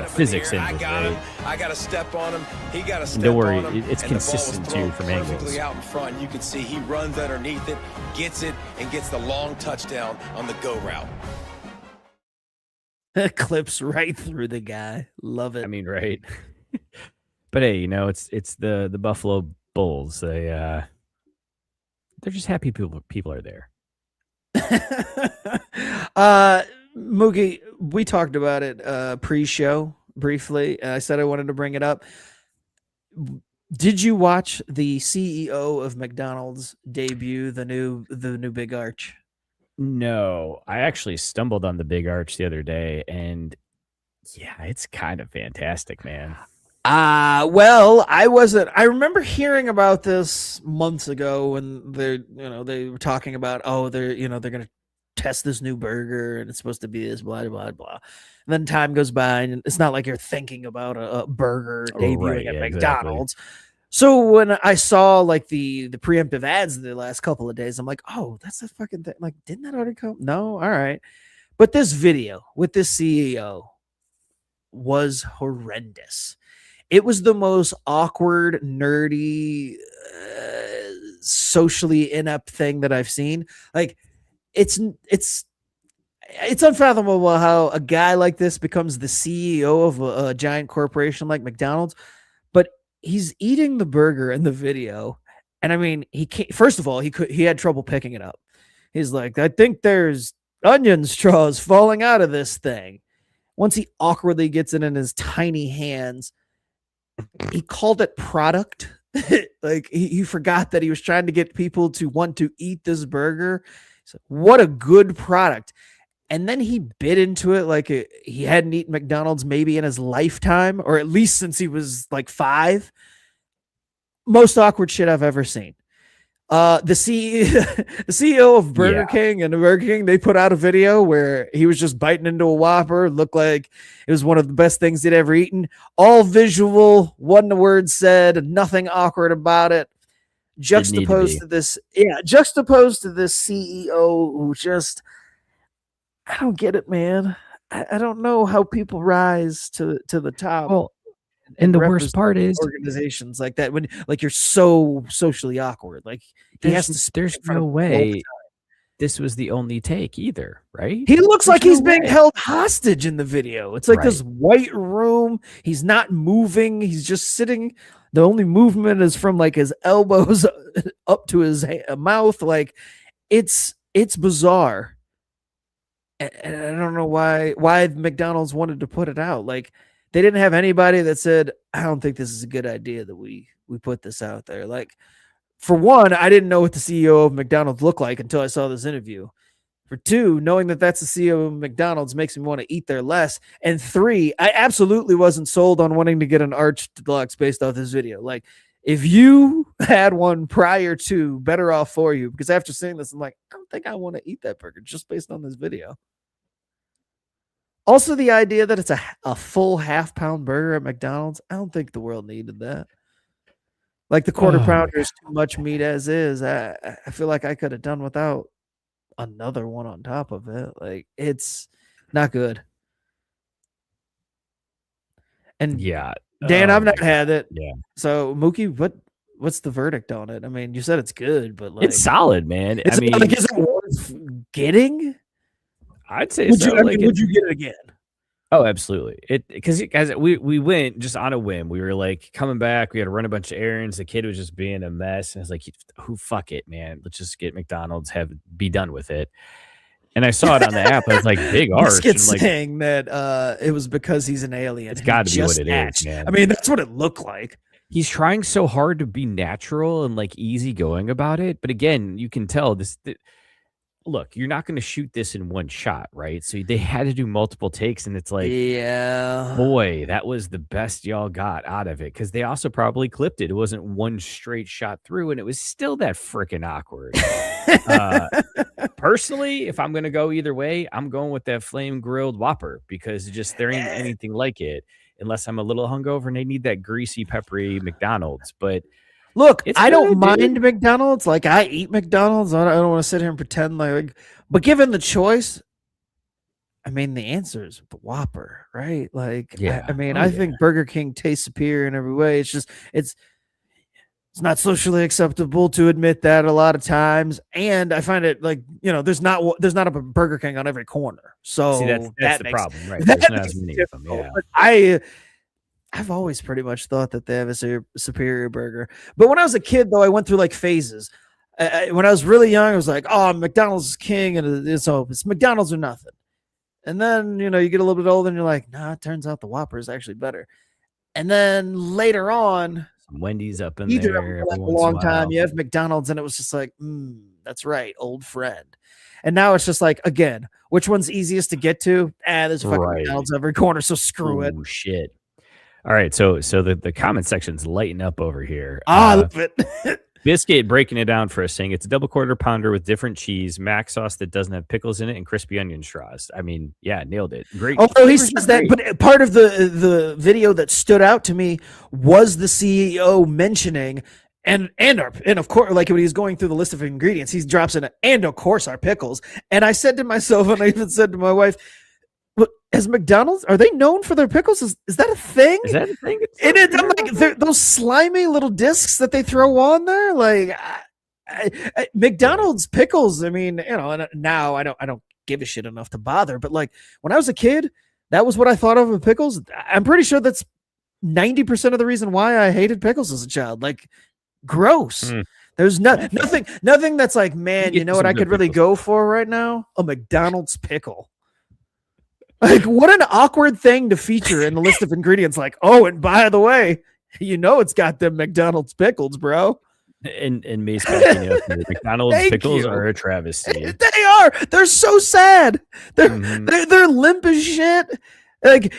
ensued. physics I engine, got him. right? I got to step on him. He got to step don't worry, on him. it's and the ball was consistent, too, thrown from perfectly angles. out in front. You can see he runs underneath it, gets it, and gets the long touchdown on the go route. Clips right through the guy. Love it. I mean, right? But hey, it's the Buffalo Bulls. They're just happy people are there. Mookie, we talked about it pre-show briefly. I said I wanted to bring it up. Did you watch the CEO of McDonald's debut, the new big arch? No, I actually stumbled on the big arch the other day, and yeah, it's kind of fantastic, man. Well, I remember hearing about this months ago when they were talking about, they're going to test this new burger and it's supposed to be this blah, blah, blah. And then time goes by and it's not like you're thinking about a burger debuting at McDonald's. Exactly. So when I saw like the preemptive ads the last couple of days, I'm like, oh, that's a fucking thing. Like, didn't that already come? No. All right. But this video with this CEO was horrendous. It was the most awkward, nerdy, socially inept thing that I've seen. Like, it's unfathomable how a guy like this becomes the CEO of a giant corporation like McDonald's. But he's eating the burger in the video, and I mean, he can't. First of all, he had trouble picking it up. He's like, I think there's onion straws falling out of this thing. Once he awkwardly gets it in his tiny hands. He called it product like he forgot that he was trying to get people to want to eat this burger. So what a good product. And then he bit into it like he hadn't eaten McDonald's maybe in his lifetime, or at least since he was like 5. Most awkward shit I've ever seen. The CEO of Burger King and Burger King, they put out a video where he was just biting into a Whopper. Looked like it was one of the best things he'd ever eaten. All visual, wasn't a word said, nothing awkward about it. Juxtaposed to this CEO who just, I don't get it, man. I don't know how people rise to the top. Well, and the worst part is organizations like that, when like you're so socially awkward, like there's no way this was the only take either, right? He looks like he's being held hostage in the video. It's like this white room. He's not moving. He's just sitting. The only movement is from like his elbows up to his mouth. Like it's bizarre. And I don't know why McDonald's wanted to put it out. Like they didn't have anybody that said, I don't think this is a good idea that we put this out there. Like, for one, I didn't know what the CEO of McDonald's looked like until I saw this interview. For 2, knowing that that's the CEO of McDonald's makes me want to eat there less. And 3, I absolutely wasn't sold on wanting to get an arch deluxe based off this video. Like, if you had one prior to, better off for you. Because after seeing this, I'm like, I don't think I want to eat that burger just based on this video. Also, the idea that it's a full half-pound burger at McDonald's, I don't think the world needed that. Like the quarter pounder is too much meat as is. I feel like I could have done without another one on top of it. Like it's not good. And Dan, I've not had it. Yeah. So Mookie, what's the verdict on it? I mean, you said it's good, but like it's solid, man. Is it worth getting? I'd say would you get it again? Oh, absolutely. Because we went just on a whim. We were like coming back. We had to run a bunch of errands. The kid was just being a mess. And I was like, "Who fuck it, man? Let's just get McDonald's. Be done with it." And I saw it on the app. I was like, "Big arch." It's saying that it was because he's an alien. It's got to be what it is, man. I mean, that's what it looked like. He's trying so hard to be natural and like easygoing about it, but again, you can tell this. Look, you're not going to shoot this in one shot, right? So they had to do multiple takes, and it's like, boy, that was the best y'all got out of it, because they also probably clipped it. It wasn't one straight shot through, and it was still that freaking awkward. Personally, if I'm going to go either way, I'm going with that flame grilled Whopper, because there ain't anything like it, unless I'm a little hungover and they need that greasy, peppery McDonald's. But look, I don't mind McDonald's. Like, I eat McDonald's. I don't want to sit here and pretend like, but given the choice, I mean, the answer is the Whopper, right? Like, I think Burger King tastes superior in every way. It's just, it's not socially acceptable to admit that a lot of times. And I find it like, there's not a Burger King on every corner. So see, that's the problem, right? There's not as many of them. Yeah. But I've always pretty much thought that they have a superior burger. But when I was a kid, though, I went through like phases. When I was really young, I was like, oh, McDonald's is king, and it's McDonald's or nothing. And then, you get a little bit older, and you're like, nah, it turns out the Whopper is actually better. And then later on, Wendy's up in there. For like a long time, you have McDonald's, and it was just like, that's right, old friend. And now it's just like, again, which one's easiest to get to? There's a fucking McDonald's every corner, so screw it. Oh, shit. All right, so the comment section's lighting up over here. I love it. Biscuit breaking it down for us, saying it's a double quarter pounder with different cheese, mac sauce that doesn't have pickles in it, and crispy onion straws. I mean, yeah, nailed it. Great. Although he says that, but part of the video that stood out to me was the CEO mentioning and of course, like when he's going through the list of ingredients, he drops in and of course our pickles. And I said to myself, and I even said to my wife, as McDonald's, are they known for their pickles? Is that a thing? Is that a thing? I'm like, those slimy little discs that they throw on there. Like McDonald's pickles. I mean, and now I don't give a shit enough to bother. But like when I was a kid, that was what I thought of with pickles. I'm pretty sure that's 90% of the reason why I hated pickles as a child. Like gross. There's nothing that's like, man, you know what I could really go for right now? A McDonald's pickle. Like, what an awkward thing to feature in the list of ingredients. Like, oh, and by the way, You know it's got them McDonald's pickles, bro. And Mace backing up. The McDonald's Thank pickles you. are a travesty. They are. They're so sad. They're limp as shit. Like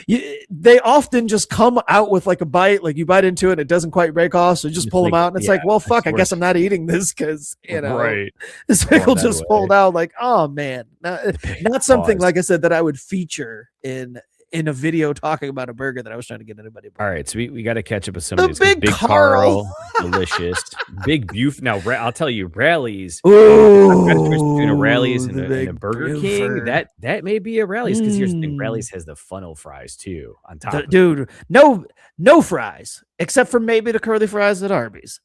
they often just come out with like a bite, like you bite into it, it doesn't quite break off, so just pull them out, and it's like, well, fuck, I guess I'm not eating this because this pickle just pulled out. Like, oh man, not something like I said that I would feature in a video talking about a burger that I was trying to get anybody. All right, so we got to catch up with some of these. Big Carl. Delicious. Big Buf. Now, I'll tell you, Rallies. Ooh, between a Rallies and a Burger Buffer. King, that may be a Rallies, because here's the thing: Rallies has the funnel fries too on top. Dude, no fries except for maybe the curly fries at Arby's.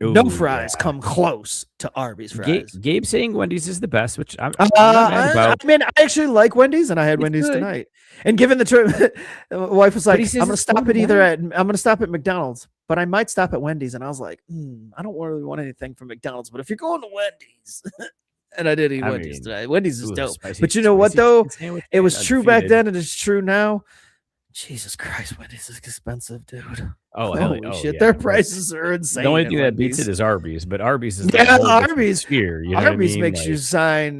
Ooh, no fries come close to Arby's fries. Gabe saying Wendy's is the best, which I'm not mad about. I mean, I actually like Wendy's, and I had Wendy's tonight. And given the trip, my wife was like, "I'm gonna stop at McDonald's, but I might stop at Wendy's." And I was like, "I don't really want anything from McDonald's, but if you're going to Wendy's," and I did eat Wendy's today. Wendy's is dope. But you know what though? It was true back then, and it's true now. Jesus Christ, Wendy's is expensive, dude. Holy shit, yeah. their prices are insane. The only thing that beats it is Arby's, but Arby's is Arby's sphere. You know Arby's what I mean? makes you sign,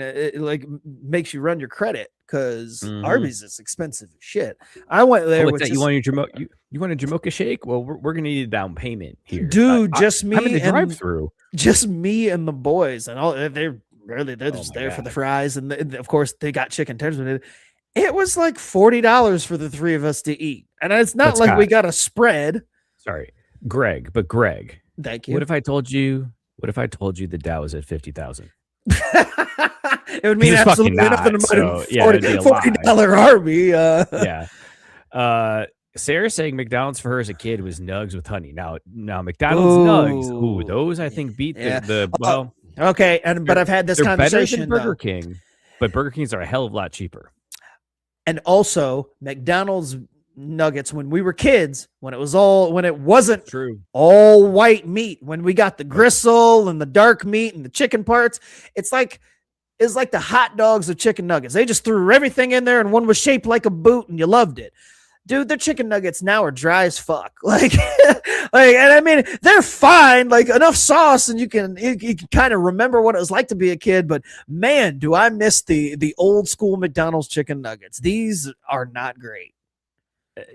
makes you run your credit because Arby's is expensive as shit. I went there. You want a Jamocha shake? Well, we're gonna need a down payment here, dude. Just me I'm in the and drive-through. Just me and the boys, and all they're just there for the fries, and of course they got chicken tenders with it. It was like $40 for the three of us to eat, and it's not like we got a spread. Sorry, Greg. Thank you. What if I told you the Dow was at 50,000? It would mean absolutely nothing about $40 Arby. Sarah saying McDonald's for her as a kid was nugs with honey. Now McDonald's nugs. Those I think beat the well. Okay, but I've had this conversation. Better than Burger King, but Burger Kings are a hell of a lot cheaper. And also McDonald's nuggets when we were kids, when it wasn't true all white meat, when we got the gristle and the dark meat and the chicken parts, it's like the hot dogs of chicken nuggets. They just threw everything in there, and one was shaped like a boot, and you loved it. Dude, their chicken nuggets now are dry as fuck. And I mean, they're fine, like enough sauce, and you can kind of remember what it was like to be a kid. But man, do I miss the old school McDonald's chicken nuggets. These are not great.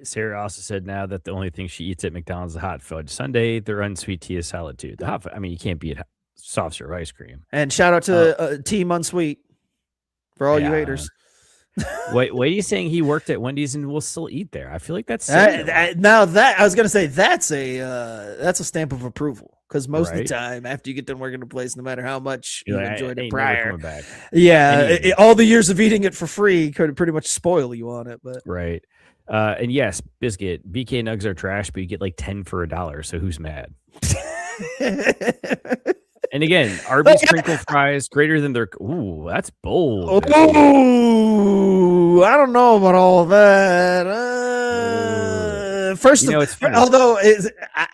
Sarah also said now that the only thing she eats at McDonald's is hot fudge sundae. Their unsweet tea is solid too. The hot, I mean, you can't beat soft serve ice cream. And shout out to Team Unsweet for all you haters. Wait, are you saying he worked at Wendy's and will still eat there? I feel like that's now that I was gonna say that's a stamp of approval, because most of the time after you get done working a place, no matter how much you enjoyed it prior, all the years of eating it for free could pretty much spoil you on it. But and yes, Biscuit, BK nugs are trash, but you get like 10 for $1. So who's mad? And again, Arby's crinkle fries greater than their. Ooh, that's bold. Ooh, I don't know about all that. Although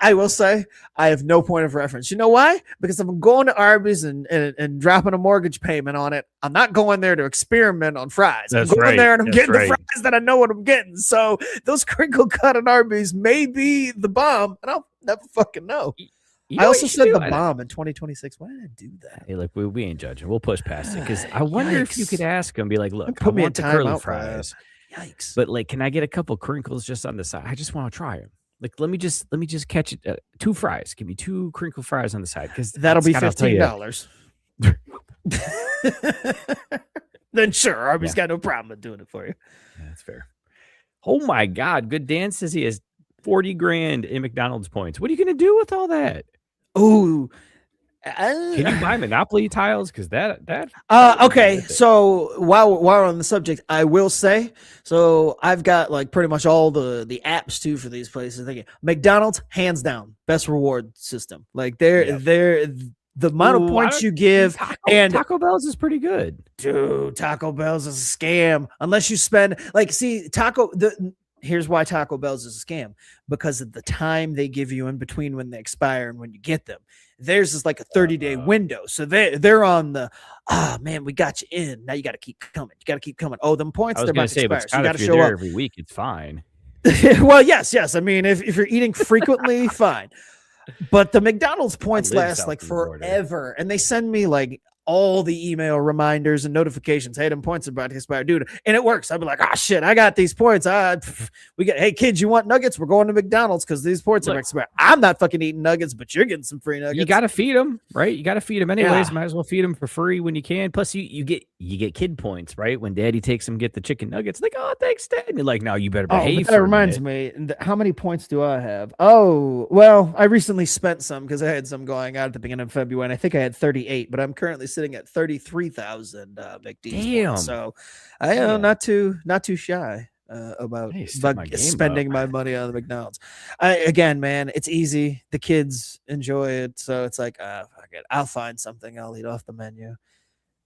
I will say I have no point of reference. You know why? Because if I'm going to Arby's and dropping a mortgage payment on it, I'm not going there to experiment on fries. I'm going there and I'm getting the fries that I know what I'm getting. So those crinkle cut at Arby's may be the bomb, and I'll never fucking know. I also said the bomb in 2026. Why did I do that? Hey, look, we ain't judging. We'll push past it, because I wonder if you could ask him, be like, look, put me want in the curly timeout fries. Yikes! But like, can I get a couple crinkles just on the side? I just want to try them. Like, let me just catch it. 2 fries. Give me 2 crinkle fries on the side, because that'll be $15. Then sure, Arby's got no problem with doing it for you. Yeah, that's fair. Oh my God! Good Dan says he has 40 grand in McDonald's points. What are you going to do with all that? Ooh. Can you buy Monopoly tiles? Because that okay. So while we're on the subject, I will say, so I've got like pretty much all the apps too for these places. McDonald's, hands down, best reward system. Like they're the amount of points you give, and Taco Bell's is pretty good. Dude, Taco Bell's is a scam unless you spend here's why Taco Bell's is a scam, because of the time they give you in between when they expire and when you get them. Theirs is like a 30-day window. So they're on the, man, we got you in. Now you got to keep coming. You got to keep coming. Oh, them points, they're about to expire. So you got to show up every week. It's fine. Well, yes. I mean, if you're eating frequently, fine. But the McDonald's points last like forever, and they send me like all the email reminders and notifications. Hey, them points about to expire, dude, and it works. I'll be like, oh shit, I got these points. Hey kids, you want nuggets? We're going to McDonald's because these points are expired. I'm not fucking eating nuggets, but you're getting some free nuggets. You got to feed them, right? You got to feed them anyways. Might as well feed them for free when you can. Plus, you get kid points, right? When Daddy takes them, get the chicken nuggets. Like, oh, thanks, Dad. And you're like, no, you better behave. That reminds me. How many points do I have? Oh, well, I recently spent some because I had some going out at the beginning of February, and I think I had 38, but I'm currently sitting at 33,000 McD's points. So I am not too shy about spending my money on the McDonald's. Again, man, it's easy. The kids enjoy it, so it's like, fuck it. I'll find something I'll eat off the menu.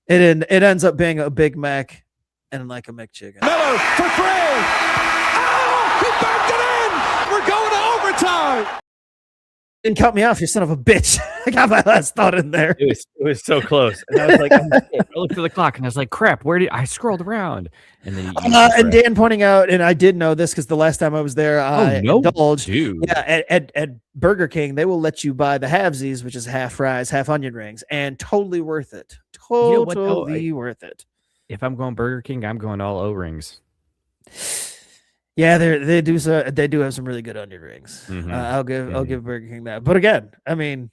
It ends up being a Big Mac and like a McChicken. Miller for three. Oh, he banked it in. We're going to overtime. Didn't cut me off, you son of a bitch. I got my last thought in there. It was so close. And I was like, I looked at the clock and I was like, crap, where did I scrolled around? And then and Dan pointing out, and I did know this because the last time I was there, I indulged. Dude. Yeah, at Burger King, they will let you buy the halvesies, which is half fries, half onion rings, and totally worth it. Totally worth it. If I'm going Burger King, I'm going all O-rings. Yeah, they do have some really good onion rings. Mm-hmm. I'll give Burger King that. But again, I mean,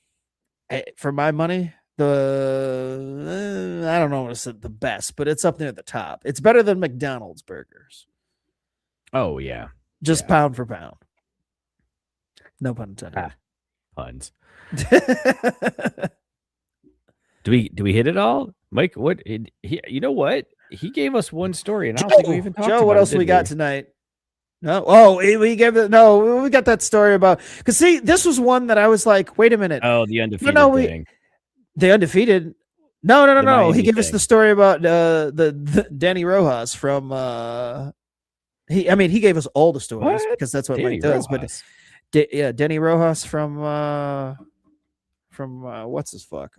for my money, I don't know what to say the best, but it's up near the top. It's better than McDonald's burgers. Oh yeah, just pound for pound. No pun intended. Puns. Do we hit it all, Mike? You know what? He gave us one story, and I don't think we even talked about it. What else we got tonight? No, we got that story about, because see, this was one that I was like, wait a minute. Oh, the undefeated thing. The undefeated. No. He gave us the story about the Dani Rojas from he gave us all the stories because that's what Mike does. But Dani Rojas from what's his fuck?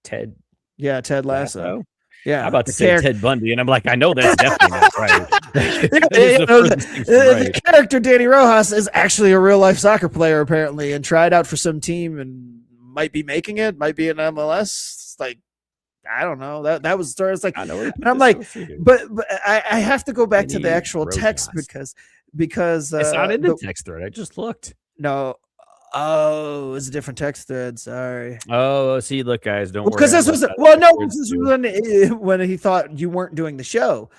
Ted. Yeah, Ted Lasso. Yeah, I'm about to say Ted Bundy, and I'm like, I know that's definitely not right. The character Dani Rojas is actually a real life soccer player, apparently, and tried out for some team and might be making it, might be in MLS. It's like, I don't know. That was the story. It's like, and I'm like, but I have to go back to the actual text because it's not in the text thread. I just looked. No. Oh, it's a different text thread. Sorry. Oh, see, look, guys, don't worry. Because this was when he thought you weren't doing the show.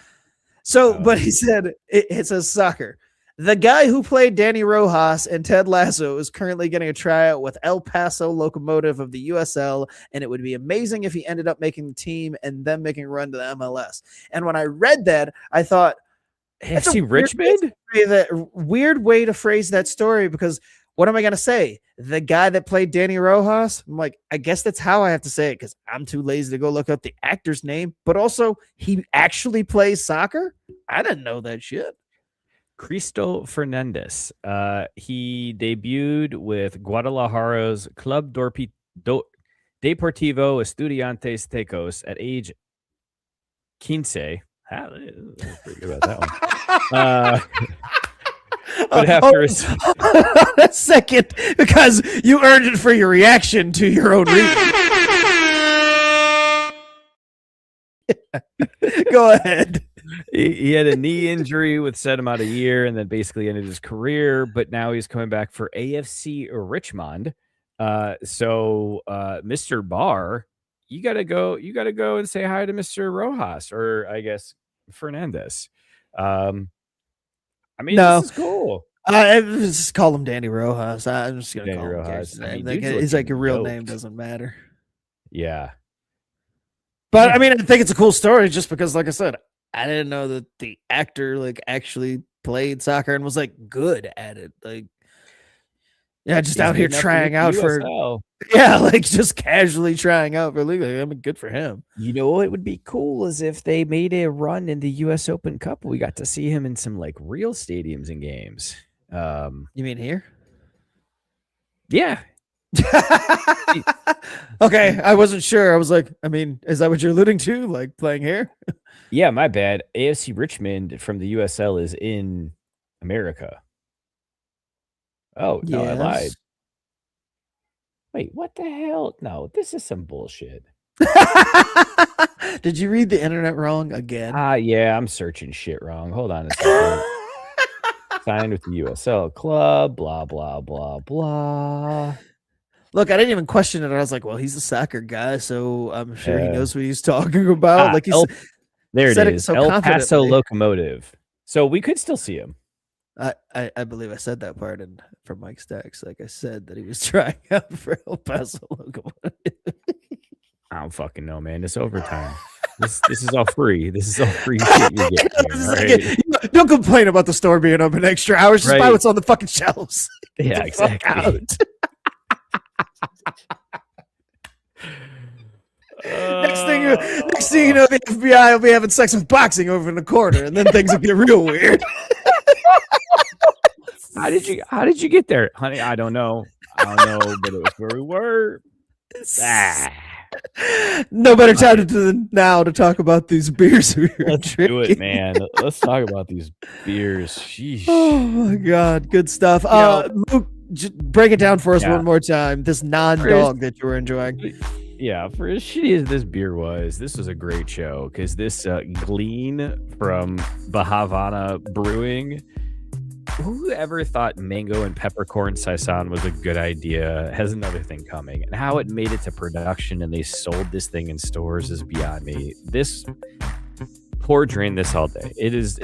So, but he said it says soccer. The guy who played Dani Rojas and Ted Lasso is currently getting a tryout with El Paso Locomotive of the USL, and it would be amazing if he ended up making the team and then making a run to the MLS. And when I read that, I thought, FC Richmond? Weird way to phrase that story, because what am I going to say? The guy that played Dani Rojas? I'm like, I guess that's how I have to say it because I'm too lazy to go look up the actor's name. But also, he actually plays soccer? I didn't know that shit. Cristo Fernandez. He debuted with Guadalajara's Club Deportivo Estudiantes Tecos at age 15. Pretty good about that one. But after a second, because you earned it for your reaction to your own reading. Go ahead. He had a knee injury which set him out a year and then basically ended his career, but now he's coming back for AFC Richmond. So Mr. Barr, you gotta go and say hi to Mr. Rojas, or I guess Fernandez. I mean, no. This is cool. I just call him Dani Rojas. I'm just gonna call him Rojas. He's like your real name doesn't matter. Yeah. But I mean, I think it's a cool story just because, like I said, I didn't know that the actor like actually played soccer and was like good at it. Like, yeah, just out here trying out for like just casually trying out for league. I mean, good for him. You know what would be cool is if they made a run in the U.S. Open Cup. We got to see him in some like real stadiums and games. You mean here? Yeah. Okay, I wasn't sure. I was like, I mean, is that what you're alluding to? Like playing here? Yeah, my bad. AFC Richmond from the USL is in America. Oh, no, I lied. Wait, what the hell? No, this is some bullshit. Did you read the internet wrong again? Yeah, I'm searching shit wrong. Hold on a second. Signed with the USL club, blah, blah, blah, blah. Look, I didn't even question it. I was like, well, he's a soccer guy, so I'm sure he knows what he's talking about. Like there it is. So El Paso Locomotive. So we could still see him. I believe I said that part from Mike Stacks. Like I said that he was trying out for El Paso Locomotive. I don't fucking know, man. It's overtime. This is all free. This is all free shit you get here, right? Don't complain about the store being open extra hours. Just buy what's on the fucking shelves. Yeah, exactly. Next thing you know, the FBI will be having sex with boxing over in the corner, and then things will get real weird. How did you get there, honey? I don't know, but it was where we were. No better time than now to talk about these beers we were Let's drinking. do it, man. Let's talk about these beers. Sheesh. Oh my god, good stuff. Break it down for us one more time. This non-dog that you were enjoying. Yeah, for as shitty as this beer was, this was a great show because this Glean from Bahavana Brewing. Whoever thought mango and peppercorn saison was a good idea has another thing coming, and how it made it to production and they sold this thing in stores is beyond me. This pour drain this all day. It is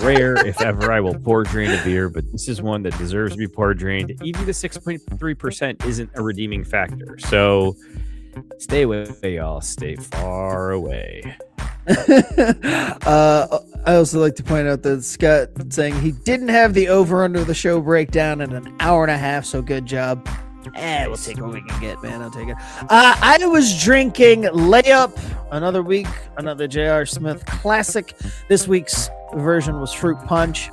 rare if ever I will pour drain a beer, but this is one that deserves to be pour drained. Even the 6.3% isn't a redeeming factor. So stay away, y'all. Stay far away. I also like to point out that Scott saying he didn't have the over-under the show breakdown in an hour and a half, so good job. We'll take what we can get, man. I'll take it. I was drinking Layup another week, another J.R. Smith classic. This week's version was Fruit Punch.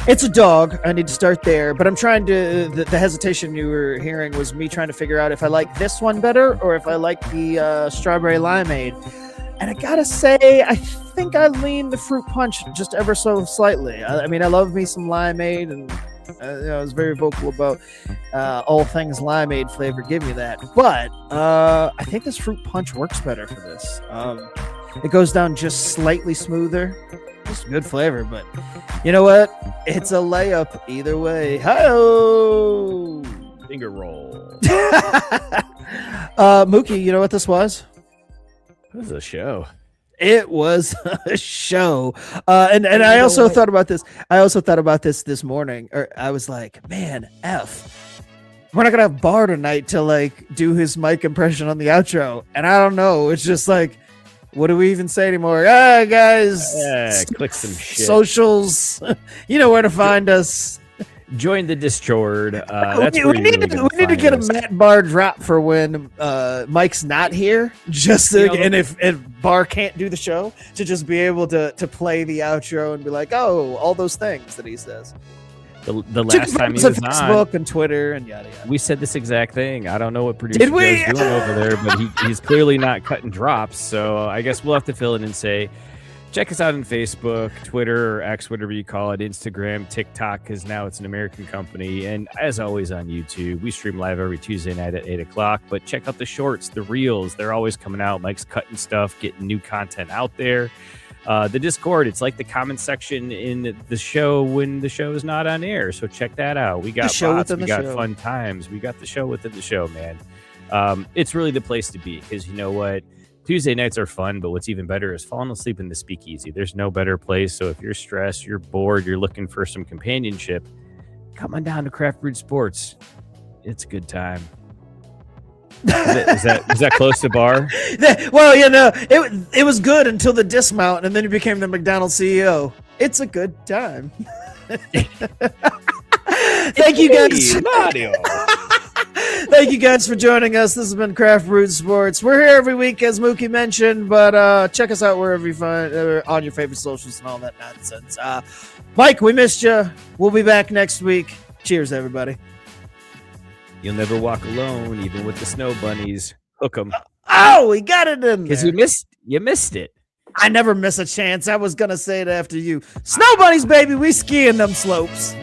It's a dog. I need to start there, but I'm trying to. The hesitation you were hearing was me trying to figure out if I like this one better or if I like the strawberry limeade. And I gotta say, I think I lean the Fruit Punch just ever so slightly. I mean, I love me some limeade, and I was very vocal about all things limeade flavor. Give me that. But I think this Fruit Punch works better for this. It goes down just slightly smoother. It's good flavor, but you know what? It's a layup either way. Hi-oh! Finger roll. Mookie, you know what this was? It was a show. It was a show. And I also thought about this. I also thought about this morning. Or I was like, man, we're not gonna have Bar tonight to like do his mic impression on the outro. And I don't know. It's just like, what do we even say anymore? Guys, click some shit. Socials. You know where to find us. Join the Discord. We need to get a Matt Barr drop for when Mike's not here. Just to, and if Barr can't do the show, to just be able to play the outro and be like, oh, all those things that he says. The last time he was on Facebook and Twitter and yada yada. We said this exact thing. I don't know what producer is doing over there, but he's clearly not cutting drops. So I guess we'll have to fill it and say, check us out on Facebook, Twitter, or X, whatever you call it, Instagram, TikTok, because now it's an American company. And as always on YouTube, we stream live every Tuesday night at 8 o'clock. But check out the shorts, the reels. They're always coming out. Mike's cutting stuff, getting new content out there. The Discord, it's like the comment section in the show when the show is not on air. So check that out. We got bots, we got fun times. We got the show within the show, man. It's really the place to be because you know what? Tuesday nights are fun, but what's even better is falling asleep in the speakeasy. There's no better place. So if you're stressed, you're bored, you're looking for some companionship, come on down to Craft Brewed Sports. It's a good time. Is that close to Bar? Well, you know, it was good until the dismount, and then he became the McDonald CEO. It's a good time. Thank you guys. Thank you guys for joining us. This has been Craft Brewed Sports. We're here every week, as Mookie mentioned, but check us out wherever you find on your favorite socials and all that nonsense. Mike, we missed you. We'll be back next week. Cheers, everybody. You'll never walk alone, even with the snow bunnies. Hook 'em. Oh, we got it in there. Because you missed it. I never miss a chance. I was gonna say it after you. Snow bunnies, baby, we ski in them slopes.